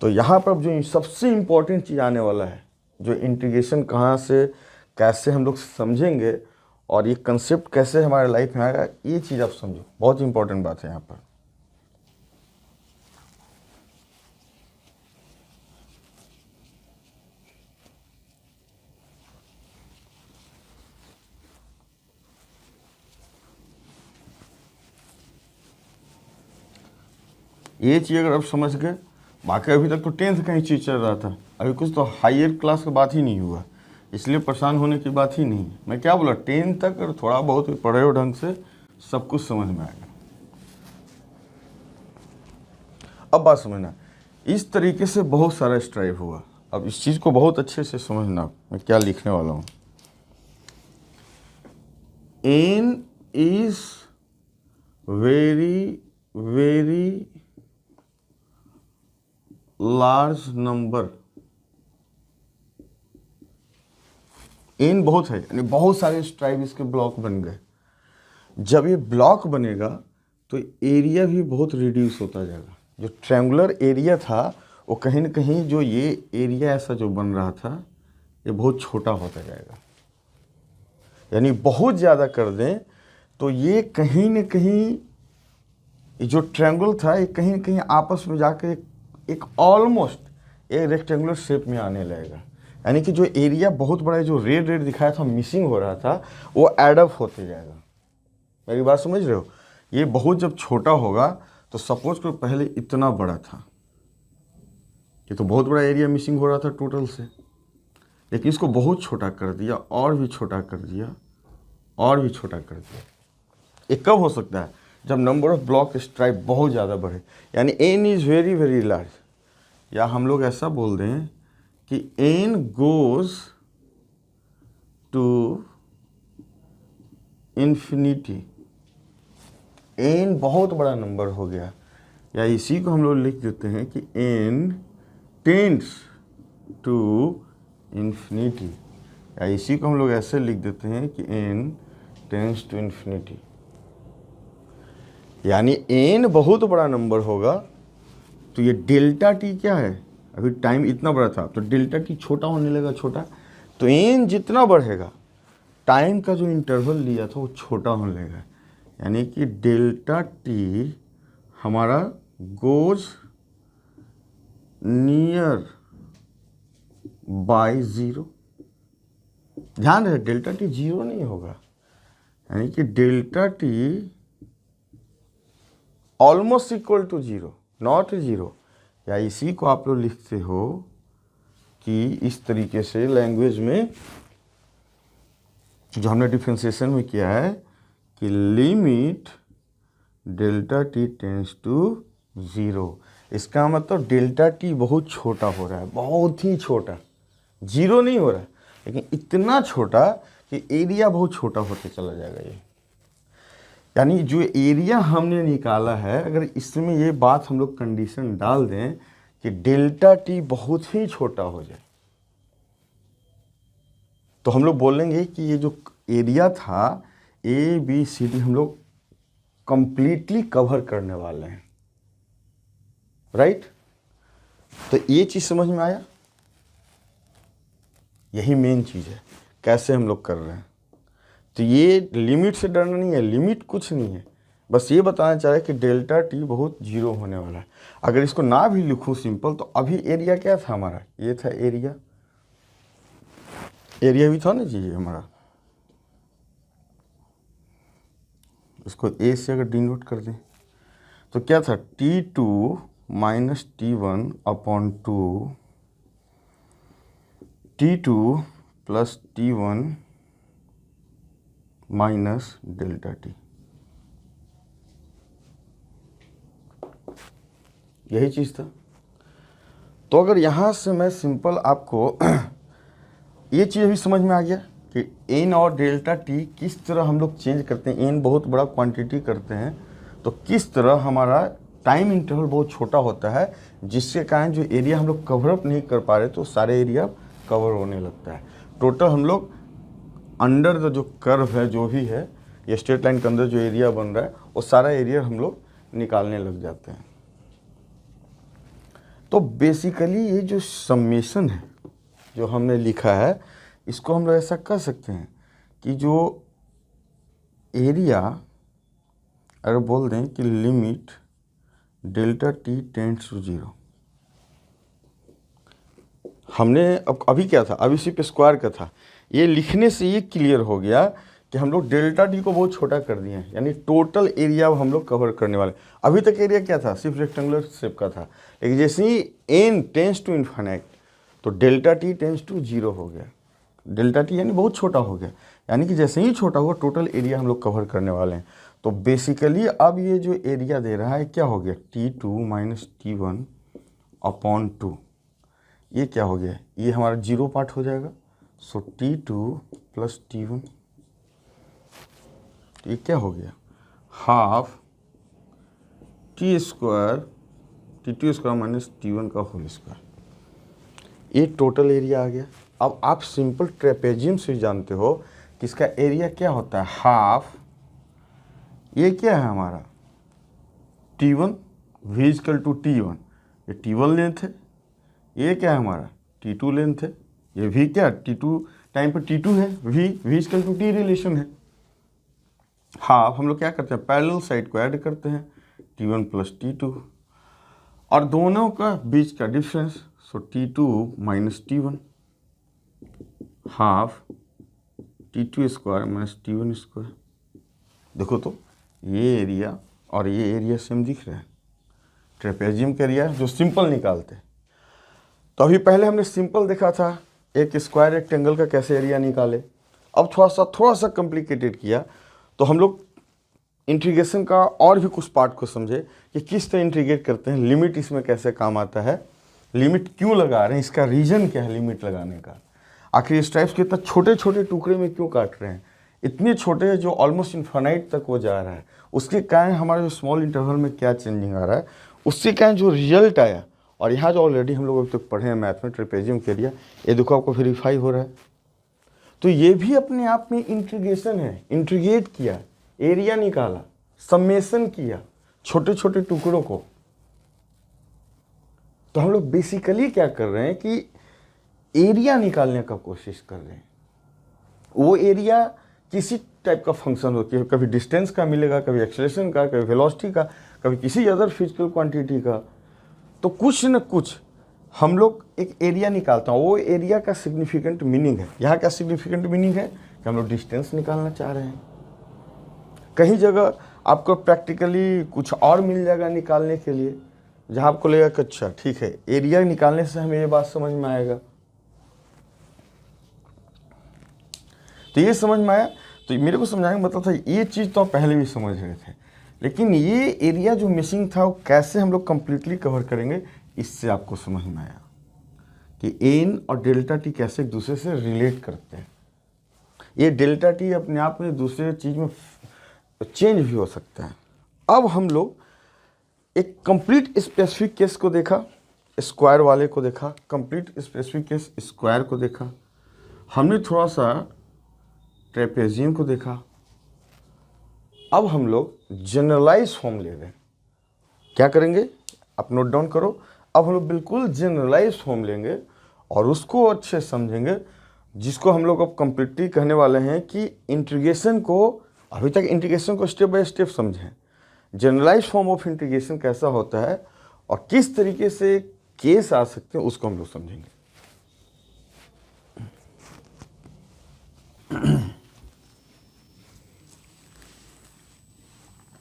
तो यहाँ पर अब जो सबसे इंपॉर्टेंट चीज़ आने वाला है, जो इंटीग्रेशन कहाँ से कैसे हम लोग समझेंगे और ये कंसेप्ट कैसे हमारे लाइफ में आएगा, ये चीज़ आप समझो, बहुत इंपॉर्टेंट बात है यहाँ पर। ये चीज़ अगर आप समझ गए, बाकी अभी तक तो 10th का ही चीज़ चल रहा था, अभी कुछ तो हायर क्लास की बात ही नहीं हुआ, इसलिए परेशान होने की बात ही नहीं। मैं क्या बोला, 10th तक अगर थोड़ा बहुत पढ़े हो ढंग से, सब कुछ समझ में आएगा। अब बात समझना, इस तरीके से बहुत सारा स्ट्राइव हुआ। अब इस चीज़ को बहुत अच्छे से समझना, मैं क्या लिखने वाला हूँ। n is very very large number. n बहुत है, यानी बहुत सारे स्ट्राइव इसके ब्लॉक बन गए। जब ये ब्लॉक बनेगा तो एरिया भी बहुत रिड्यूस होता जाएगा। जो ट्रायंगुलर एरिया था वो कहीं ना कहीं, जो ये एरिया ऐसा जो बन रहा था, ये बहुत छोटा होता जाएगा। यानी बहुत ज़्यादा कर दें तो ये कहीं ना कहीं, ये जो ट्रायंगल था, ये कहीं ना कहीं आपस में जाकर एक ऑलमोस्ट एक रेक्टेंगुलर शेप में आने लगेगा। यानी कि जो एरिया बहुत बड़ा है, जो रेड रेड दिखाया था, मिसिंग हो रहा था, वो एडअप होते जाएगा। मेरी बात समझ रहे हो? ये बहुत जब छोटा होगा तो सपोज करो पहले इतना बड़ा था, ये तो बहुत बड़ा एरिया मिसिंग हो रहा था टोटल से, लेकिन इसको बहुत छोटा कर दिया, और भी छोटा कर दिया, और भी छोटा कर दिया। ये कब हो सकता है? जब नंबर ऑफ ब्लॉक स्ट्राइप बहुत ज़्यादा बढ़े, यानी n is very very large. या हम लोग ऐसा बोल दें कि n goes to infinity. n बहुत बड़ा नंबर हो गया, या इसी को हम लोग लिख देते हैं कि n टेंड्स टू इन्फिनिटी, या इसी को हम लोग ऐसे लिख देते हैं कि n टेंड्स टू इन्फिनिटी। यानी n बहुत बड़ा नंबर होगा तो ये डेल्टा टी क्या है, अभी टाइम इतना बड़ा था तो डेल्टा टी छोटा होने लगा, छोटा। तो n जितना बढ़ेगा, टाइम का जो इंटरवल लिया था वो छोटा होने लगेगा। यानी कि डेल्टा टी हमारा गोज नियर बाय ज़ीरो। ध्यान रहे, डेल्टा टी जीरो नहीं होगा, यानी कि delta T almost equal to zero, not zero. या इसी को आप लोग लिखते हो कि इस तरीके से लैंग्वेज में जो हमने डिफ्रेंसिएशन में किया है कि limit delta T tends to zero. इसका मतलब डेल्टा टी बहुत छोटा हो रहा है, बहुत ही छोटा, जीरो नहीं हो रहा है, लेकिन इतना छोटा कि एरिया बहुत छोटा होते चला जाएगा ये। यानी जो एरिया हमने निकाला है, अगर इसमें ये बात हम लोग कंडीशन डाल दें कि डेल्टा टी बहुत ही छोटा हो जाए, तो हम लोग बोलेंगे कि ये जो एरिया था ए बी सी डी हम लोग कंप्लीटली कवर करने वाले हैं, राइट? तो ये चीज़ समझ में आया? यही मेन चीज़ है, कैसे हम लोग कर रहे हैं। तो ये लिमिट से डरना नहीं है, लिमिट कुछ नहीं है, बस ये बताना चाह रहे कि डेल्टा टी बहुत जीरो होने वाला है। अगर इसको ना भी लिखूँ सिंपल, तो अभी एरिया क्या था हमारा, ये था एरिया, एरिया भी था ना जी हमारा। इसको ए से अगर डिनोट कर दें तो क्या था, T2 minus T1 upon 2, T2 plus T1 minus delta T. यही चीज़ था। तो अगर यहाँ से मैं सिंपल आपको ये चीज़ भी समझ में आ गया कि एन और डेल्टा टी किस तरह हम लोग चेंज करते हैं। एन बहुत बड़ा क्वांटिटी करते हैं तो किस तरह हमारा टाइम इंटरवल बहुत छोटा होता है, जिसके कारण जो एरिया हम लोग कवर अप नहीं कर पा रहे तो सारे एरिया कवर होने लगता है। टोटल हम लोग अंडर द जो कर्व है, जो भी है, ये स्ट्रेट लाइन के अंदर जो एरिया बन रहा है वो सारा एरिया हम लोग निकालने लग जाते हैं। तो बेसिकली ये जो समेशन है जो हमने लिखा है, इसको हम लोग ऐसा कर सकते हैं कि जो एरिया अगर बोल दें कि limit delta T tends to 0, हमने अब अभी क्या था, अभी सिर्फ स्क्वायर का था, ये लिखने से ये क्लियर हो गया कि हम लोग डेल्टा टी को बहुत छोटा कर दिए हैं, यानी टोटल एरिया हम लोग कवर करने वाले। अभी तक एरिया क्या था, सिर्फ रेक्टेंगुलर शेप का था, लेकिन जैसे ही एन टेंस टू इन्फिनिट तो डेल्टा टी टेंस टू 0 हो गया। डेल्टा टी यानी बहुत छोटा हो गया, यानी कि जैसे ही छोटा हुआ टोटल एरिया हम लोग कवर करने वाले हैं। तो बेसिकली अब ये जो एरिया दे रहा है क्या हो गया, T2 माइनस T1 अपॉन 2, ये क्या हो गया, ये हमारा 0 पार्ट हो जाएगा। सो T2 प्लस T1, ये क्या हो गया, half T square T2 square minus T1 का होल स्क्वायर, ये टोटल एरिया आ गया। अब आप सिंपल ट्रेपेजियम से जानते हो कि इसका एरिया क्या होता है, हाफ, ये क्या है हमारा T1 v equal to T1, ये T1 लेंथ है, ये क्या है हमारा T2 लेंथ है, ये v क्या T2 टाइम पर T2 है, v equal to T relation है। हाफ हम लोग क्या करते हैं, पैरेलल साइड को ऐड करते हैं, T1 प्लस T2, और दोनों का बीच का डिफरेंस, सो T2 minus T1, half T2 square minus T1 square. देखो तो ये एरिया और ये एरिया सेम दिख रहा है, ट्रेपेजियम का एरिया जो सिंपल निकालते हैं। तो अभी पहले हमने सिंपल देखा था एक स्क्वायर रेक्टेंगल का कैसे एरिया निकाले। अब थोड़ा सा कॉम्प्लिकेटेड किया तो हम लोग इंटीग्रेशन का और भी कुछ पार्ट को समझे कि किस तरह इंटीग्रेट करते हैं, लिमिट इसमें कैसे काम आता है, लिमिट क्यों लगा रहे हैं, इसका रीज़न क्या है लिमिट लगाने का, आखिर स्ट्राइप्स के इतना छोटे छोटे टुकड़े में क्यों काट रहे हैं, इतने छोटे जो ऑलमोस्ट इन्फिनाइट तक वो जा रहा है, उसके कारण हमारा जो स्मॉल इंटरवल में क्या चेंजिंग आ रहा है, उसके कारण जो रिजल्ट आया। और यहाँ जो ऑलरेडी हम लोग अभी तक पढ़े हैं मैथ में ट्रेपेजियम के एरिया, ये देखो आपको वेरीफाई हो रहा है। तो ये भी अपने आप में इंटीग्रेशन है, इंटीग्रेट किया, एरिया निकाला, समेशन किया छोटे छोटे टुकड़ों को। तो हम लोग बेसिकली क्या कर रहे हैं कि एरिया निकालने का कोशिश कर रहे हैं। वो एरिया किसी टाइप का फंक्शन होती है, कभी डिस्टेंस का मिलेगा, कभी एक्सेलरेशन का, कभी वेलोसिटी का, कभी किसी अदर फिजिकल क्वांटिटी का। तो कुछ न कुछ हम लोग एक एरिया निकालता हूँ, वो एरिया का सिग्निफिकेंट मीनिंग है। यहाँ क्या सिग्निफिकेंट मीनिंग है कि हम लोग डिस्टेंस निकालना चाह रहे हैं। कहीं जगह आपको प्रैक्टिकली कुछ और मिल जाएगा निकालने के लिए, जहाँ आपको लगेगा कि अच्छा ठीक है, एरिया निकालने से हमें ये बात समझ में आएगा। तो ये समझ में आया, तो मेरे को समझाने का मतलब था ये चीज़ तो आप पहले भी समझ रहे थे, लेकिन ये एरिया जो मिसिंग था वो कैसे हम लोग कंप्लीटली कवर करेंगे, इससे आपको समझ में आया कि एन और डेल्टा टी कैसे एक दूसरे से रिलेट करते हैं। ये डेल्टा टी अपने आप में दूसरे चीज़ में चेंज भी हो सकता है। अब हम लोग एक कंप्लीट स्पेसिफिक केस को देखा, स्क्वायर वाले को देखा, कंप्लीट स्पेसिफिक केस स्क्वायर को देखा, हमने थोड़ा सा ट्रेपेजियम को देखा। अब हम लोग जनरलाइज फॉर्म ले रहे हैं। क्या करेंगे, आप नोट डाउन करो। अब हम लोग बिल्कुल जनरलाइज फॉर्म लेंगे और उसको अच्छे समझेंगे, जिसको हम लोग अब कंप्लीटली कहने वाले हैं कि इंटीग्रेशन को, अभी तक इंटीग्रेशन को स्टेप बाय स्टेप समझें, जनरलाइज फॉर्म ऑफ इंटीग्रेशन कैसा होता है और किस तरीके से केस आ सकते हैं, उसको हम लोग समझेंगे।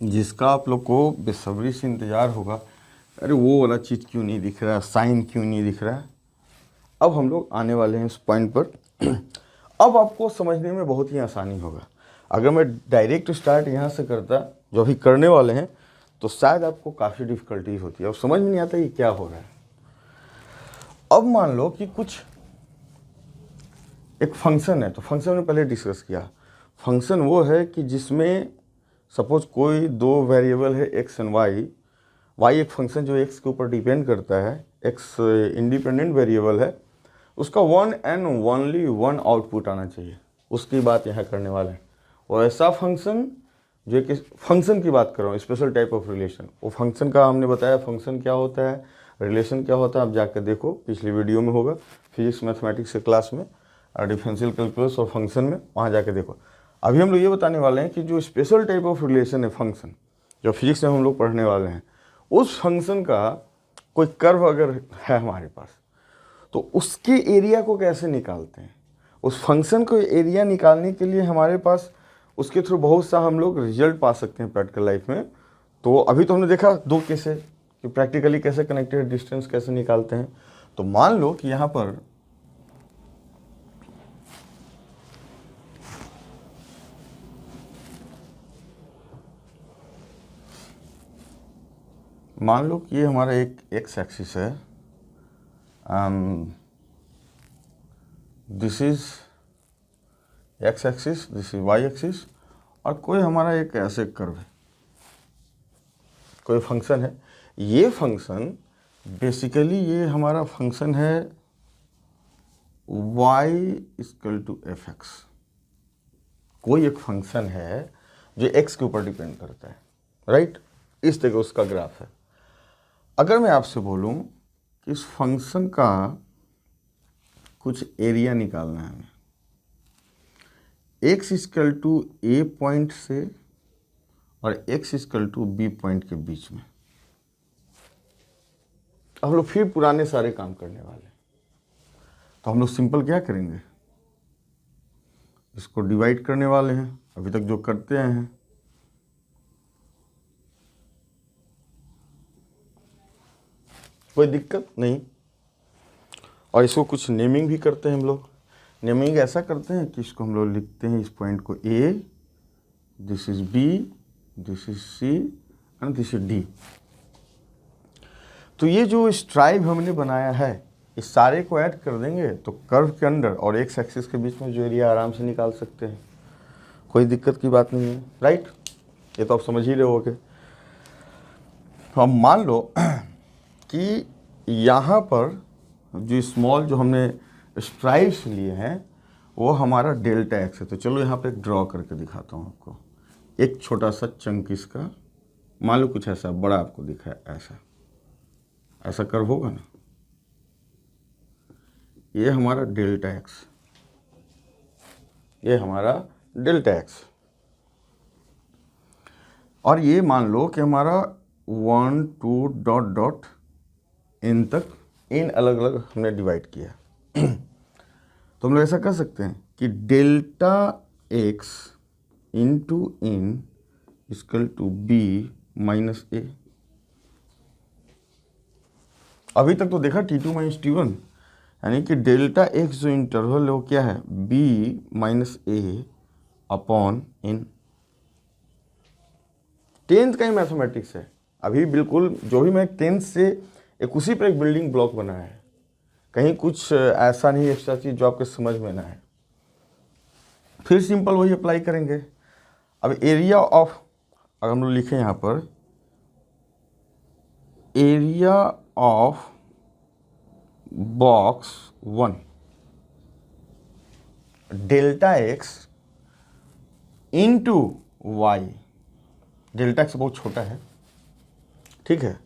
जिसका आप लोग को बेसब्री से इंतज़ार होगा, अरे वो वाला चीज़ क्यों नहीं दिख रहा, साइन क्यों नहीं दिख रहा है। अब हम लोग आने वाले हैं इस पॉइंट पर। अब आपको समझने में बहुत ही आसानी होगा। अगर मैं डायरेक्ट स्टार्ट यहाँ से करता, जो अभी करने वाले हैं, तो शायद आपको काफ़ी डिफ़िकल्टीज होती है और समझ में नहीं आता कि क्या हो रहा है। अब मान लो कि कुछ एक फंक्शन है, तो फंक्शन में पहले डिस्कस किया। फंक्शन वो है कि जिसमें सपोज कोई दो वेरिएबल है एक्स एंड वाई। वाई एक फंक्शन जो एक्स के ऊपर डिपेंड करता है, एक्स इंडिपेंडेंट वेरिएबल है, उसका one and only one output आना चाहिए, उसकी बात यहाँ करने वाले हैं। और ऐसा फंक्शन जो कि फंक्शन की बात कर रहा हूँ, स्पेशल टाइप ऑफ रिलेशन। वो फंक्शन का हमने बताया फंक्शन क्या होता है, रिलेशन क्या होता है, आप जाकर देखो, पिछली वीडियो में होगा फिजिक्स मैथमेटिक्स के क्लास में, और डिफरेंशियल कैलकुलस और फंक्शन में, वहाँ जाके देखो। अभी हम लोग ये बताने वाले हैं कि जो स्पेशल टाइप ऑफ रिलेशन है फंक्शन, जो फिजिक्स में हम लोग पढ़ने वाले हैं, उस फंक्शन का कोई कर्व अगर है हमारे पास, तो उसके एरिया को कैसे निकालते हैं। उस फंक्शन को एरिया निकालने के लिए हमारे पास उसके थ्रू बहुत सा हम लोग रिजल्ट पा सकते हैं प्रैक्टिकल लाइफ में। तो अभी तो हमने देखा दो केसेस कि प्रैक्टिकली कैसे कनेक्टेड डिस्टेंस कैसे निकालते हैं। तो मान लो कि यहाँ पर मान लो कि ये हमारा एक एक्स एक्सिस है, this is X axis, this is Y axis, और कोई हमारा एक ऐसे कर्व है, कोई फंक्शन है। ये फंक्शन बेसिकली ये हमारा फंक्शन है y equal to F X. कोई एक फंक्शन है जो x के ऊपर डिपेंड करता है, राइट। इस तरह उसका ग्राफ है। अगर मैं आपसे बोलूं कि इस फंक्शन का कुछ एरिया निकालना है हमें, x equal to A point से और x equal to B point के बीच में, हम लोग फिर पुराने सारे काम करने वाले हैं। तो हम लोग सिंपल क्या करेंगे, इसको डिवाइड करने वाले हैं, अभी तक जो करते आए हैं। कोई दिक्कत नहीं। और इसको कुछ नेमिंग भी करते हैं हम लोग। नेमिंग ऐसा करते हैं कि इसको हम लोग लिखते हैं, इस पॉइंट को A, this is B, this is C and this is D। तो ये जो स्ट्राइप हमने बनाया है, इस सारे को ऐड कर देंगे तो कर्व के अंदर और एक्स एक्सिस के बीच में जो एरिया आराम से निकाल सकते हैं। कोई दिक्कत की बात नहीं है, राइट। ये तो आप समझ ही रहे होगे। तो अब मान लो कि यहाँ पर जो स्मॉल जो हमने स्ट्राइप्स लिए हैं वो हमारा डेल्टा एक्स है। तो चलो यहाँ पे ड्रॉ करके दिखाता हूँ आपको। एक छोटा सा चंक इसका, मान लो कुछ ऐसा बड़ा आपको दिखा है, ऐसा कर्व होगा ना, ये हमारा डेल्टा एक्स, ये हमारा डेल्टा एक्स। और ये मान लो कि हमारा 1 2 डॉट डॉट इन तक इन अलग अलग हमने डिवाइड किया। तो हम लोग ऐसा कर सकते हैं कि delta x into n equal to b minus a. अभी तक तो देखा T2 माइनस T1, यानी कि डेल्टा एक्स जो इंटरवल है वो क्या है, b माइनस ए अपॉन इन। टेंथ का ही मैथमेटिक्स है। अभी बिल्कुल जो भी मैं टेंथ से एक उसी पर एक बिल्डिंग ब्लॉक बनाया है, कहीं कुछ ऐसा नहीं एक्स्ट्रा चीज़ जो आपके समझ में ना है। फिर सिंपल वही अप्लाई करेंगे। अब एरिया ऑफ, अगर हम लोग लिखें यहाँ पर area of box 1 delta x into Y. Delta X बहुत छोटा है, ठीक है।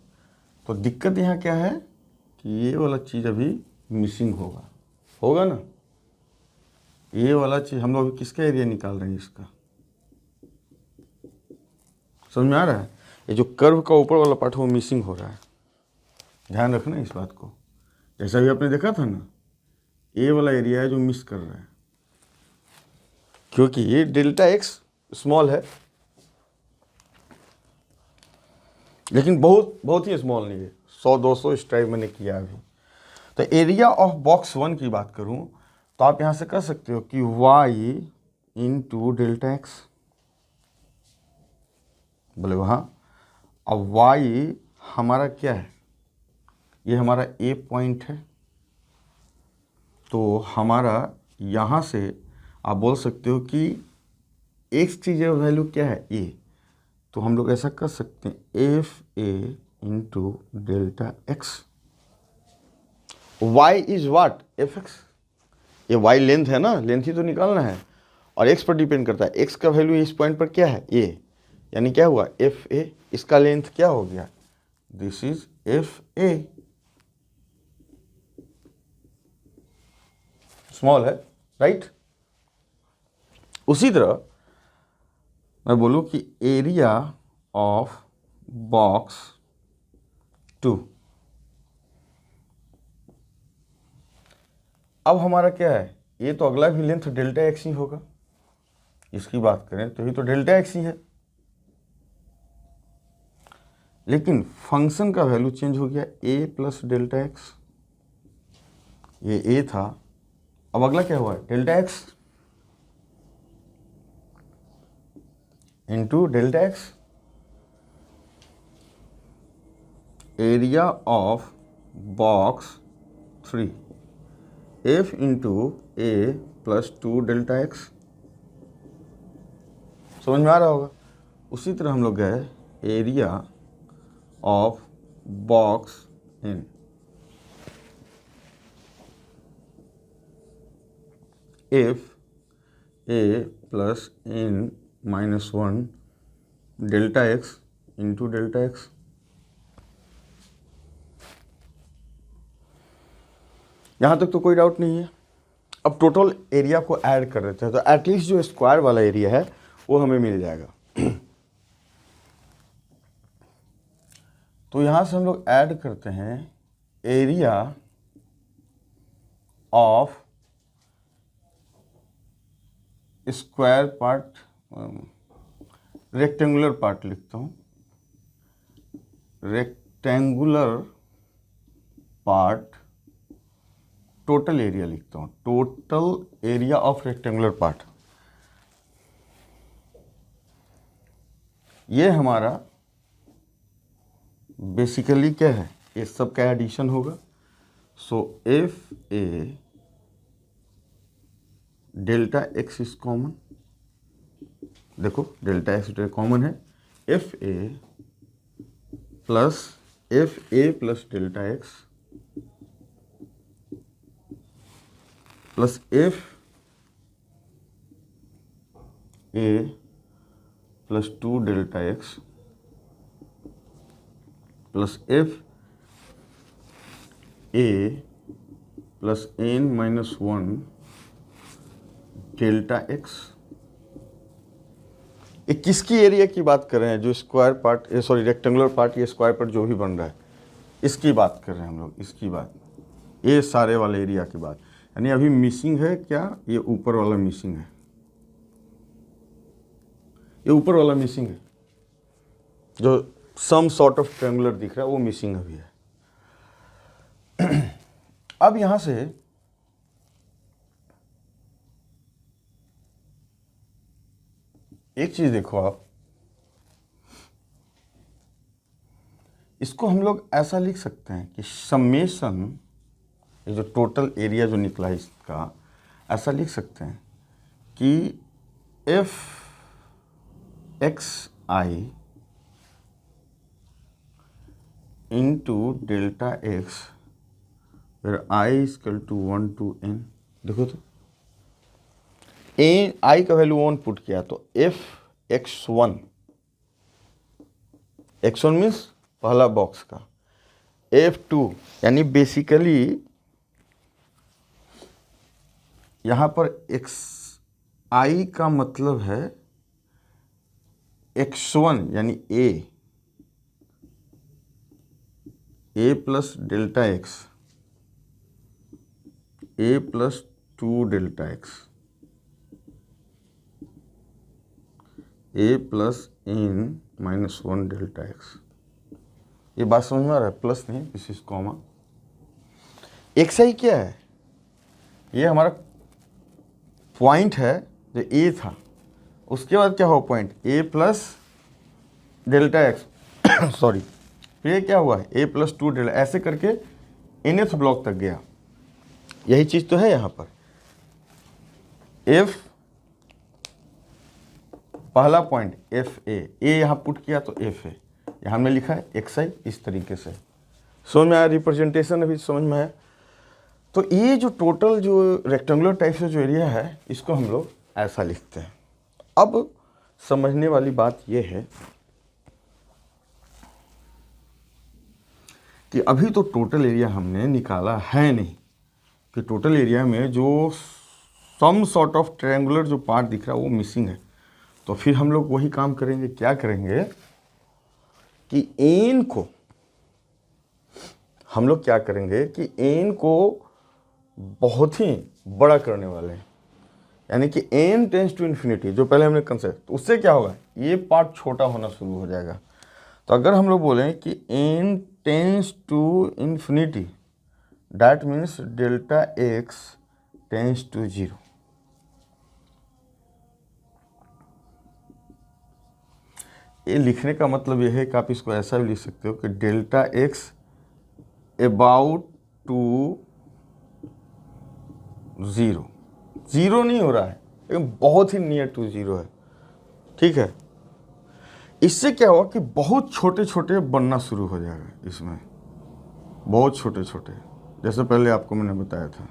तो दिक्कत यहाँ क्या है कि ये वाला चीज़ अभी मिसिंग होगा ना। ये वाला चीज़ हम लोग किसका एरिया निकाल रहे हैं, इसका समझ में आ रहा है। ये जो कर्व का ऊपर वाला पार्ट वो मिसिंग हो रहा है, ध्यान रखना इस बात को। जैसा भी आपने देखा था ना, ये वाला एरिया है जो मिस कर रहा है, क्योंकि ये डेल्टा एक्स स्मॉल है, लेकिन बहुत ही स्मॉल नहीं है। 100-200 स्ट्राइप मैंने किया अभी। तो एरिया ऑफ बॉक्स 1 की बात करूं तो आप यहां से कर सकते हो कि y इंटू डेल्टा एक्स, बोले वहाँ अब y हमारा क्या है, ये हमारा a पॉइंट है, तो हमारा यहाँ से आप बोल सकते हो कि x की जो वैल्यू क्या है a, तो हम लोग ऐसा कर सकते हैं F A into delta x. y is what, F x, ये y लेंथ है ना, लेंथ ही तो निकालना है और x पर डिपेंड करता है। x का वैल्यू इस पॉइंट पर क्या है, a, यानी क्या हुआ एफ ए, इसका लेंथ क्या हो गया, this is F A, small है, राइट। उसी तरह मैं बोलूं कि एरिया ऑफ बॉक्स 2, अब हमारा क्या है, ये तो अगला भी लेंथ डेल्टा एक्स ही होगा, इसकी बात करें तो ये तो डेल्टा एक्स ही है, लेकिन फंक्शन का वैल्यू चेंज हो गया a प्लस डेल्टा एक्स, ये a था, अब अगला क्या हुआ, delta x into delta x, area of box 3 f into a plus 2 delta x, समझ में आ रहा होगा। उसी तरह हम लोग गए area of box n, F a plus n minus 1 delta x into delta x, यहाँ तक तो कोई डाउट नहीं है। अब टोटल एरिया को ऐड कर देते हैं, तो एटलीस्ट जो स्क्वायर वाला एरिया है वो हमें मिल जाएगा। तो यहाँ से हम लोग ऐड करते हैं area of square part, rectangular part लिखता हूँ, रेक्टेंगुलर पार्ट, टोटल एरिया लिखता हूँ, total area of rectangular part, ये हमारा बेसिकली क्या है, ये सब का एडिशन होगा। So f a delta x is common, देखो डेल्टा एक्स कॉमन है, f a plus delta x plus f a plus 2 delta x plus f a plus n minus 1 delta x. ये किसकी एरिया की बात कर रहे हैं, जो square part, sorry rectangular part, ये स्क्वायर पार्ट जो भी बन रहा है इसकी बात कर रहे हैं हम लोग, इसकी बात, ये सारे वाले एरिया की बात। यानी अभी मिसिंग है क्या, ये ऊपर वाला मिसिंग है, ये ऊपर वाला मिसिंग है, जो सम सॉर्ट ऑफ ट्रायंगुलर दिख रहा है वो मिसिंग अभी है। अब यहां से एक चीज देखो आप, इसको हम लोग ऐसा लिख सकते हैं कि समेशन, ये जो टोटल एरिया जो निकला है इसका, ऐसा लिख सकते हैं कि F x i into delta x फिर आई इजकल टू 1 to n, देखो तो ए आई का वैल्यू 1 पुट किया तो एफ x1 मीन्स पहला बॉक्स का, f2 यानी बेसिकली यहां पर x i का मतलब है x1 यानी a plus delta x, a plus 2 delta x, a plus n minus 1 delta x. ये बात समझ में आ रहा है, प्लस नहीं, दिस इज कॉमा। एक्स आई क्या है, ये हमारा पॉइंट है जो a था, उसके बाद क्या हो point a plus delta x sorry, ये क्या हुआ है a प्लस 2 डेल्टा, ऐसे करके nth ब्लॉक तक गया। यही चीज़ तो है यहाँ पर। f पहला पॉइंट एफ ए यहाँ पुट किया तो एफ ए, यहाँ हमने लिखा है एक्स आई, इस तरीके से समझ में आया, रिप्रेजेंटेशन अभी समझ में आया। तो ये जो टोटल जो रेक्टेंगुलर टाइप से जो एरिया है, इसको हम लोग ऐसा लिखते हैं। अब समझने वाली बात ये है कि अभी तो टोटल एरिया हमने निकाला है नहीं, कि टोटल एरिया में जो सम सॉर्ट ऑफ ट्रायंगुलर जो पार्ट दिख रहा है वो मिसिंग है। तो फिर हम लोग वही काम करेंगे, क्या करेंगे कि एन को हम लोग क्या करेंगे कि एन को बहुत ही बड़ा करने वाले हैं, यानी कि n टेंस टू इन्फिनिटी, जो पहले हमने कंसेप्ट, तो उससे क्या होगा, ये पार्ट छोटा होना शुरू हो जाएगा। तो अगर हम लोग बोलें कि n tends to infinity, that means delta x tends to 0। ये लिखने का मतलब ये है कि आप इसको ऐसा भी लिख सकते हो कि डेल्टा x अबाउट टू 0, 0 नहीं हो रहा है लेकिन बहुत ही नियर टू 0 है, ठीक है। इससे क्या होगा कि बहुत छोटे छोटे बनना शुरू हो जाएगा, इसमें बहुत छोटे छोटे, जैसे पहले आपको मैंने बताया था।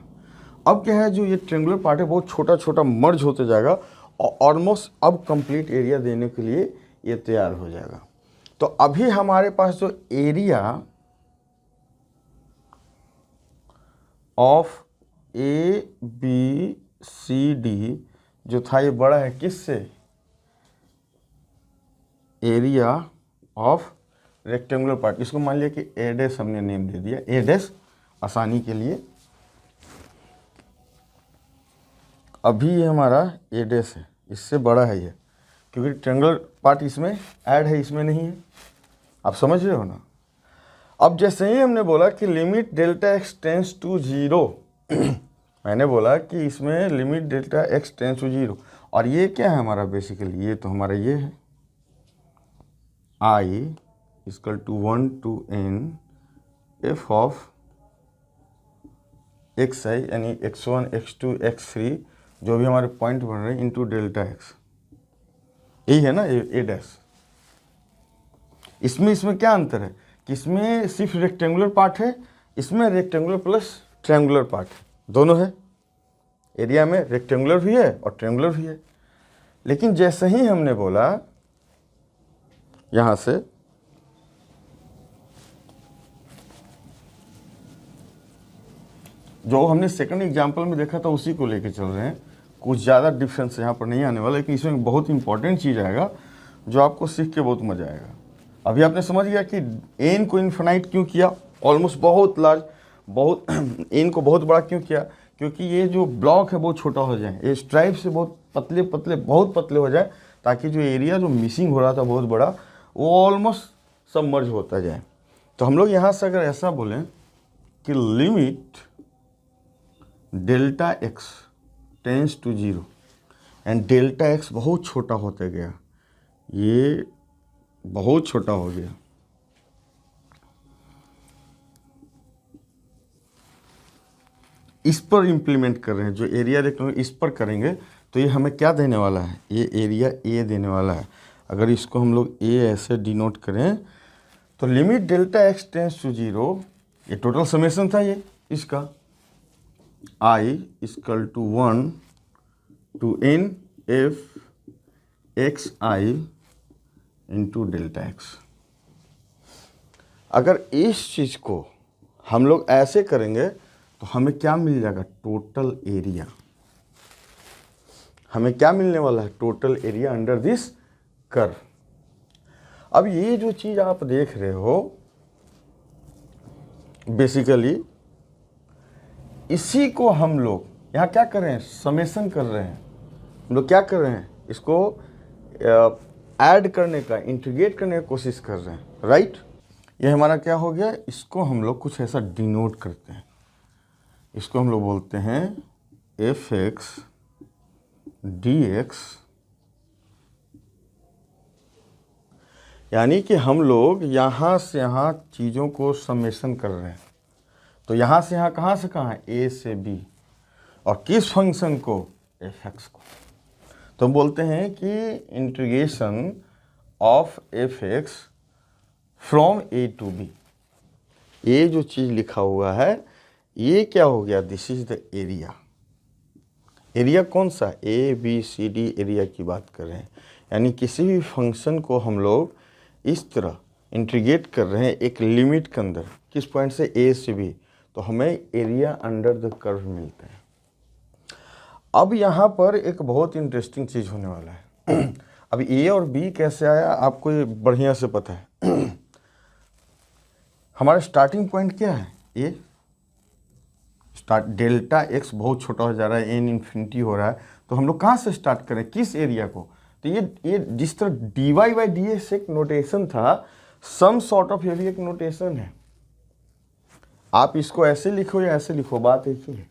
अब क्या है, जो ये ट्रायंगुलर पार्ट है बहुत छोटा छोटा मर्ज होते जाएगा और ऑलमोस्ट अब कंप्लीट एरिया देने के लिए ये तैयार हो जाएगा। तो अभी हमारे पास जो area of A B C D जो था, ये बड़ा है किससे, एरिया ऑफ रेक्टेंगुलर पार्ट। इसको मान लिया कि ए डैश हमने नेम दे दिया, ए डैश आसानी के लिए। अभी ये हमारा ए डैश है, इससे बड़ा है ये, क्योंकि ट्रायंगुलर पार्ट इसमें ऐड है, इसमें नहीं है। आप समझ रहे हो ना। अब जैसे ही हमने बोला कि limit delta x tends to 0, मैंने बोला कि इसमें limit delta x tends to 0, और ये क्या है हमारा, बेसिकली ये तो हमारा ये है i equal to 1 to n f of x i, यानी x1 x2 x3 जो भी हमारे पॉइंट बन रहे हैं इंटू डेल्टा एक्स, यही है ना ए डैश। इसमें क्या अंतर है कि इसमें सिर्फ रेक्टेंगुलर पार्ट है, इसमें रेक्टेंगुलर प्लस ट्रायंगुलर पार्ट दोनों है। एरिया में रेक्टेंगुलर भी है और ट्रायंगुलर भी है। लेकिन जैसे ही हमने बोला यहां से जो हमने सेकंड एग्जांपल में देखा था उसी को लेके चल रहे हैं, कुछ ज़्यादा डिफरेंस यहाँ पर नहीं आने वाला, लेकिन इसमें बहुत इंपॉर्टेंट चीज़ आएगा जो आपको सीख के बहुत मजा आएगा। अभी आपने समझ गया कि एन को इन्फिनाइट क्यों किया, ऑलमोस्ट बहुत लार्ज, बहुत एन को बहुत बड़ा क्यों किया, क्योंकि ये जो ब्लॉक है बहुत छोटा हो जाए, ये स्ट्राइप से बहुत पतले पतले बहुत पतले हो जाए, ताकि जो एरिया जो मिसिंग हो रहा था बहुत बड़ा, वो ऑलमोस्ट सब मर्ज होता जाए। तो हम लोग यहाँ से अगर ऐसा बोलें कि limit delta x tends to 0 and delta X बहुत छोटा होते गया, ये बहुत छोटा हो गया, इस पर इंप्लीमेंट कर रहे हैं, जो एरिया रेक्टेंगल इस पर करेंगे तो ये हमें क्या देने वाला है, ये एरिया ए देने वाला है। अगर इसको हम लोग ए ऐसे डिनोट करें तो limit delta x tends to 0, ये टोटल समेशन था ये इसका, i equal to 1 to n f x i into delta x. अगर इस चीज़ को हम लोग ऐसे करेंगे तो हमें क्या मिल जाएगा, टोटल एरिया। हमें क्या मिलने वाला है, total area under this curve. अब ये जो चीज़ आप देख रहे हो, बेसिकली इसी को हम लोग यहाँ क्या कर रहे हैं, समेशन कर रहे हैं। हम लोग क्या कर रहे हैं, इसको ऐड करने का, इंटीग्रेट करने की कोशिश कर रहे हैं, राइट। ये हमारा क्या हो गया, इसको हम लोग कुछ ऐसा डिनोट करते हैं, इसको हम लोग बोलते हैं एफ एक्स डी एक्स यानी कि हम लोग यहाँ से यहाँ चीज़ों को समेशन कर रहे हैं। तो यहाँ से यहाँ कहाँ से कहाँ, ए से बी, और किस फंक्शन को, एफ एक्स को। तो हम बोलते हैं कि integration of F X from A to B. ये जो चीज़ लिखा हुआ है ये क्या हो गया, this is the area. Area कौन सा, A B C D area की बात कर रहे हैं। यानी किसी भी फंक्शन को हम लोग इस तरह इंटीग्रेट कर रहे हैं एक लिमिट के अंदर, किस पॉइंट से, ए से बी, तो हमें एरिया अंडर द कर्व मिलता है। अब यहाँ पर एक बहुत इंटरेस्टिंग चीज़ होने वाला है। अब ए और बी कैसे आया आपको ये बढ़िया से पता है। हमारा स्टार्टिंग पॉइंट क्या है, ए स्टार्ट, डेल्टा एक्स बहुत छोटा हो जा रहा है, एन इन्फिनिटी हो रहा है, तो हम लोग कहाँ से स्टार्ट करें, किस एरिया को। तो ये जिस तरह dy बाई डी एक्स एक नोटेशन था, सम सॉर्ट ऑफ एरिया एक नोटेशन है। आप इसको ऐसे लिखो या ऐसे लिखो, बात एक ही है।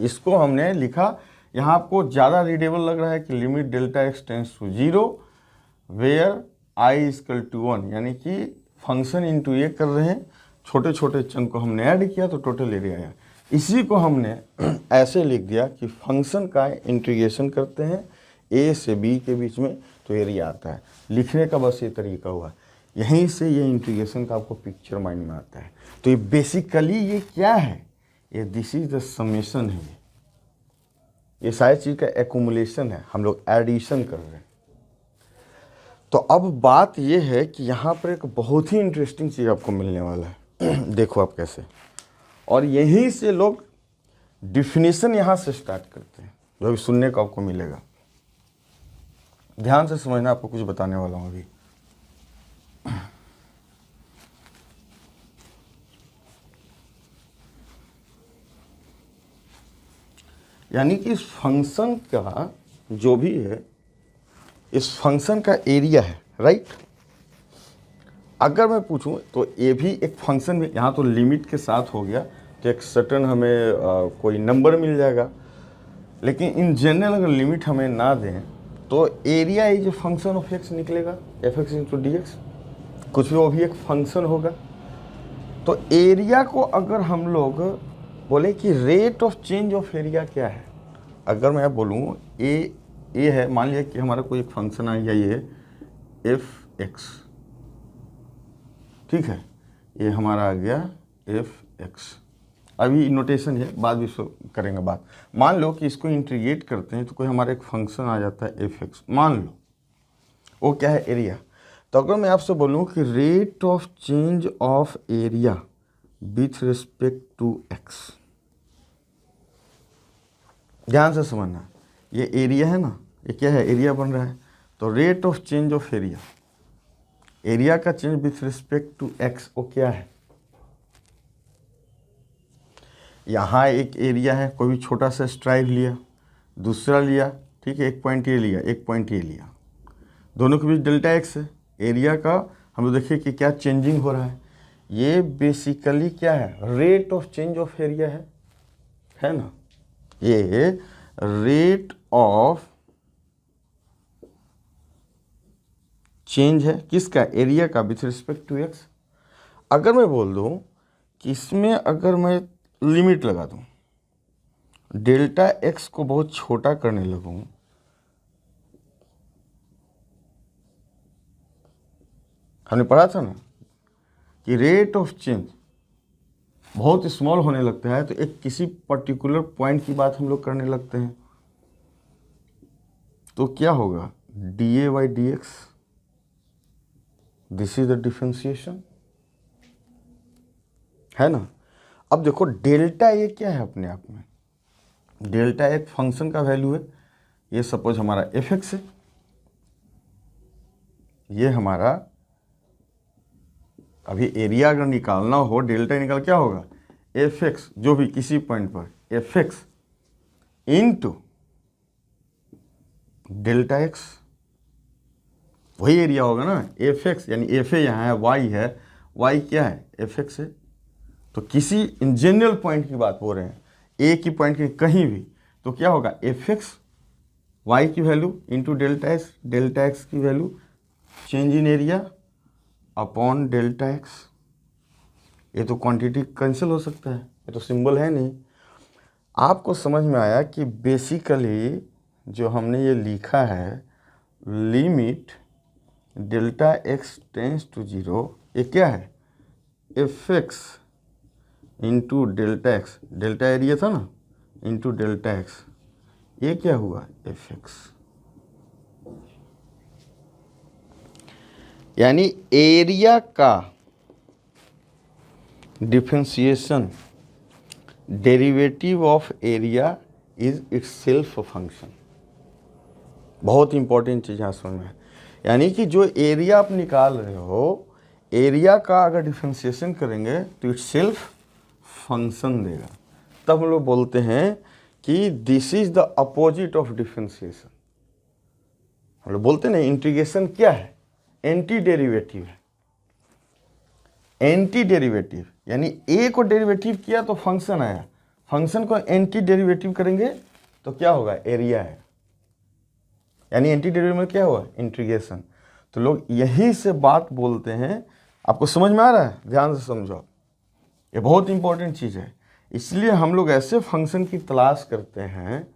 इसको हमने लिखा, यहाँ आपको ज़्यादा रीडेबल लग रहा है कि limit delta x tends to 0 where I equal to 1, यानी कि फंक्शन इंटू ए कर रहे हैं, छोटे छोटे चंक को हमने ऐड किया तो टोटल एरिया आया। इसी को हमने ऐसे लिख दिया कि फंक्शन का इंटीग्रेशन करते हैं ए से बी के बीच में तो एरिया आता है। लिखने का बस ये तरीका हुआ, यहीं से ये इंटीग्रेशन का आपको पिक्चर माइंड में आता है। तो ये बेसिकली ये क्या है, ये दिस इज द समेशन है, ये सारी चीज़ का एक्यूमुलेशन है, हम लोग एडिशन कर रहे हैं। तो अब बात ये है कि यहाँ पर एक बहुत ही इंटरेस्टिंग चीज़ आपको मिलने वाला है। देखो आप कैसे, और यहीं से लोग डिफिनेशन यहाँ से स्टार्ट करते हैं, जो भी सुनने को आपको मिलेगा। ध्यान से समझना, आपको कुछ बताने वाला हूँ अभी। यानी कि इस फंक्शन का जो भी है, इस फंक्शन का एरिया है, राइट। अगर मैं पूछूं तो ये भी एक फंक्शन में, यहाँ तो लिमिट के साथ हो गया तो एक सर्टन हमें कोई नंबर मिल जाएगा, लेकिन इन जनरल अगर लिमिट हमें ना दें तो area is function of x निकलेगा, f x into d x, कुछ भी वो भी एक फंक्शन होगा। तो एरिया को अगर हम लोग बोले कि rate of change of area क्या है, अगर मैं बोलूँ ए है, मान लिया कि हमारा कोई एक फंक्शन आ गया ये एफ एक्स, ठीक है, ये हमारा आ गया एफ एक्स। अभी नोटेशन है, बाद भी इसको करेंगे बात। मान लो कि इसको इंटीग्रेट करते हैं तो कोई हमारा एक फंक्शन आ जाता है एफ एक्स, मान लो वो क्या है, एरिया। तो अगर मैं आपसे बोलूँ कि rate of change of area with respect to X, ध्यान से समझना, ये एरिया है ना, ये क्या है, एरिया बन रहा है। तो rate of change of area, area का change with respect to x, वो क्या है। यहाँ एक एरिया है, कोई भी छोटा सा स्ट्राइप लिया, दूसरा लिया, ठीक है, एक पॉइंट ये लिया, एक पॉइंट ये लिया, दोनों के बीच डेल्टा एक्स है। एरिया का हम लोग देखिए कि क्या चेंजिंग हो रहा है, ये बेसिकली क्या है, rate of change of area है ना। ये रेट ऑफ चेंज है किसका, एरिया का विथ रिस्पेक्ट टू एक्स। अगर मैं बोल दूं कि इसमें अगर मैं लिमिट लगा दूं, डेल्टा एक्स को बहुत छोटा करने लगूं, हमने पढ़ा था ना कि रेट ऑफ चेंज बहुत स्मॉल होने लगता है तो एक किसी पर्टिकुलर पॉइंट की बात हम लोग करने लगते हैं, तो क्या होगा, D A by D x, this is the differentiation, है ना। अब देखो डेल्टा ये क्या है अपने आप में, डेल्टा एक फंक्शन का वैल्यू है। ये सपोज हमारा एफ एक्स है, ये हमारा, अभी एरिया अगर निकालना हो, डेल्टा निकाल क्या होगा, एफ एक्स जो भी किसी पॉइंट पर F x into delta x, वही एरिया होगा ना, एफ एक्स, यानी एफ ए यहाँ है, वाई है, वाई क्या है, एफ एक्स है। तो किसी इन जनरल पॉइंट की बात बोल रहे हैं, ए की पॉइंट की कहीं भी, तो क्या होगा, एफ एक्स वाई की वैल्यू इंटू डेल्टा एक्स की value change in area upon delta x. ये तो क्वांटिटी कैंसिल हो सकता है, ये तो सिंबल है नहीं। आपको समझ में आया कि बेसिकली जो हमने ये लिखा है limit delta x tends to 0, ये क्या है, F x into delta X, delta area था ना, इंटू डेल्टा एक्स, ये क्या हुआ, एफ एक्स। यानी एरिया का differentiation derivative of area is itself function. बहुत इंपॉर्टेंट चीज़ यहाँ समझ में है। यानी कि जो एरिया आप निकाल रहे हो, एरिया का अगर डिफरेंशिएशन करेंगे तो इटसेल्फ फंक्शन देगा। तब हम लोग बोलते हैं कि this is the opposite of differentiation. हम लोग बोलते हैं ना इंटीग्रेशन क्या है, एंटी डेरिवेटिव है। एंटी डेरिवेटिव यानी ए को डेरिवेटिव किया तो फंक्शन आया, फंक्शन को एंटी डेरिवेटिव करेंगे तो क्या होगा, एरिया है। यानी एंटी डेरिवेटिव में क्या हुआ, इंटीग्रेशन। तो लोग यही से बात बोलते हैं। आपको समझ में आ रहा है, ध्यान से समझो, ये बहुत इंपॉर्टेंट चीज़ है। इसलिए हम लोग ऐसे फंक्शन की तलाश करते हैं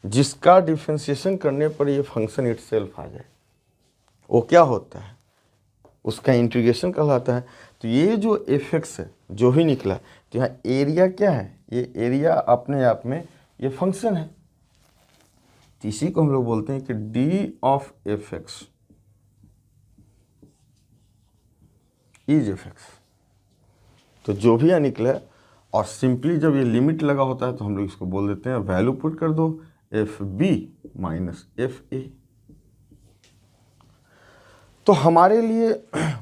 जिसका डिफरेंशिएशन करने पर ये फंक्शन इटसेल्फ आ जाए। वो क्या होता है, उसका इंटीग्रेशन कहलाता है। तो ये जो एफ एक्स है जो भी निकला, तो यहाँ एरिया क्या है, ये एरिया अपने आप में ये फंक्शन है। तो इसी को हम लोग बोलते हैं कि D of F x is F x. तो जो भी यहाँ निकला है, और सिंपली जब ये लिमिट लगा होता है तो हम लोग इसको बोल देते हैं, वैल्यू पुट कर दो F B minus F A. तो हमारे लिए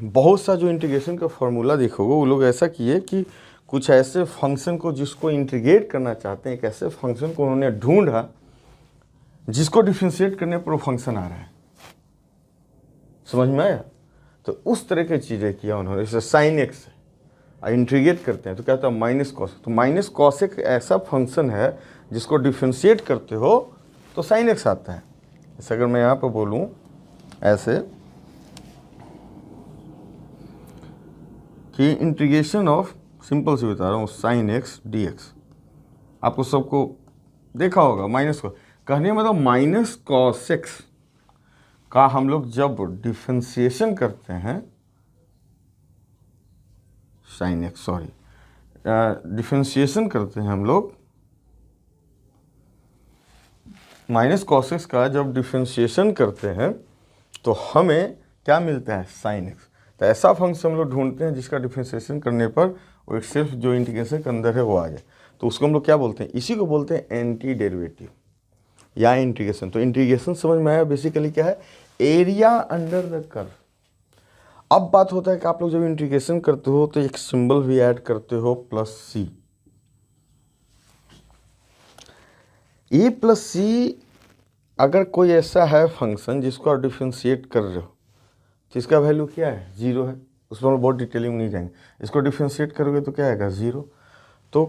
बहुत सा जो इंटीग्रेशन का फॉर्मूला देखोगे, वो लोग ऐसा किए कि कुछ ऐसे फंक्शन को जिसको इंटीग्रेट करना चाहते हैं, एक ऐसे फंक्शन को उन्होंने ढूंढा जिसको डिफरेंशिएट करने पर वो फंक्शन आ रहा है। समझ में आया? तो उस तरह की चीज़ें किया उन्होंने। जैसे साइन एक्स इंटीग्रेट करते हैं तो क्या होता है, माइनस कॉस। तो माइनस कॉस एक ऐसा फंक्शन है जिसको डिफरेंशिएट करते हो तो साइन एक्स आता है। जैसे अगर मैं यहाँ पर बोलूँ ऐसे कि इंटीग्रेशन ऑफ, सिंपल से बता रहा हूँ, साइन एक्स डी एक्स, आपको सबको देखा होगा माइनस को कहने मतलब माइनस कॉस एक्स का हम लोग जब डिफरेंशिएशन करते हैं, साइन एक्स सॉरी डिफरेंशिएशन करते हैं हम लोग माइनस कॉस एक्स का, जब डिफरेंशिएशन करते हैं तो हमें क्या मिलता है, साइन एक्स। तो ऐसा फंक्शन हम लोग ढूंढते हैं जिसका डिफरेंशिएशन करने पर वो सिर्फ जो इंटीग्रेशन के अंदर है वो आ जाए। तो उसको हम लोग क्या बोलते हैं, इसी को बोलते हैं एंटी डेरिवेटिव या इंटीग्रेशन। तो इंटीग्रेशन समझ में आया, बेसिकली क्या है, एरिया अंडर द कर्व। अब बात होता है कि आप लोग जब इंटीग्रेशन करते हो तो एक सिंबल भी ऐड करते हो प्लस सी। ए प्लस सी अगर कोई ऐसा है फंक्शन जिसको आप डिफरेंशिएट कर रहे हो तो इसका वैल्यू क्या है, 0 है। उसमें हम बहुत डिटेलिंग में नहीं जाएंगे। इसको डिफरेंशिएट करोगे तो क्या आएगा, 0। तो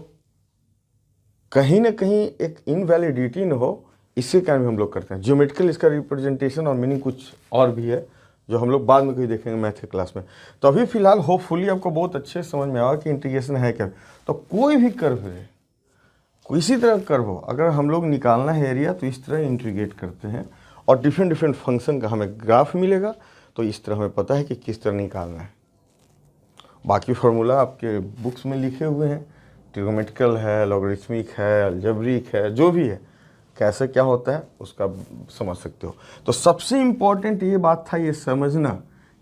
कहीं ना कहीं एक इनवैलिडिटी न हो, इससे क्या हम लोग करते हैं ज्योमेट्रिकल, इसका रिप्रेजेंटेशन और मीनिंग कुछ और भी है जो हम लोग बाद में कहीं देखेंगे मैथ के क्लास में। तो अभी फिलहाल होपफुली आपको बहुत अच्छे समझ में आएगा कि इंटीग्रेशन है क्या। तो कोई भी कर्व है, किसी तरह कर्व हो, अगर हम लोग निकालना है एरिया तो इस तरह इंटीग्रेट करते हैं और डिफरेंट डिफरेंट फंक्शन का हमें ग्राफ मिलेगा। तो इस तरह हमें पता है कि किस तरह निकालना है। बाकी फार्मूला आपके बुक्स में लिखे हुए हैं, ट्रिगोमेट्रिकल है, लॉगरिथमिक है, अलजेब्रिक है, जो भी है, कैसे क्या होता है उसका समझ सकते हो। तो सबसे इम्पॉर्टेंट ये बात था ये समझना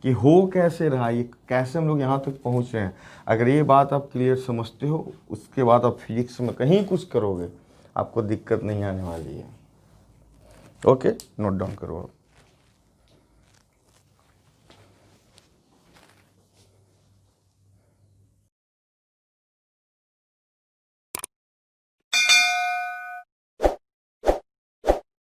कि हो कैसे रहा, ये कैसे हम लोग यहाँ तक पहुँच रहे हैं। अगर ये बात आप क्लियर समझते हो, उसके बाद आप फिजिक्स में कहीं कुछ करोगे आपको दिक्कत नहीं आने वाली है। ओके, नोट डाउन करो।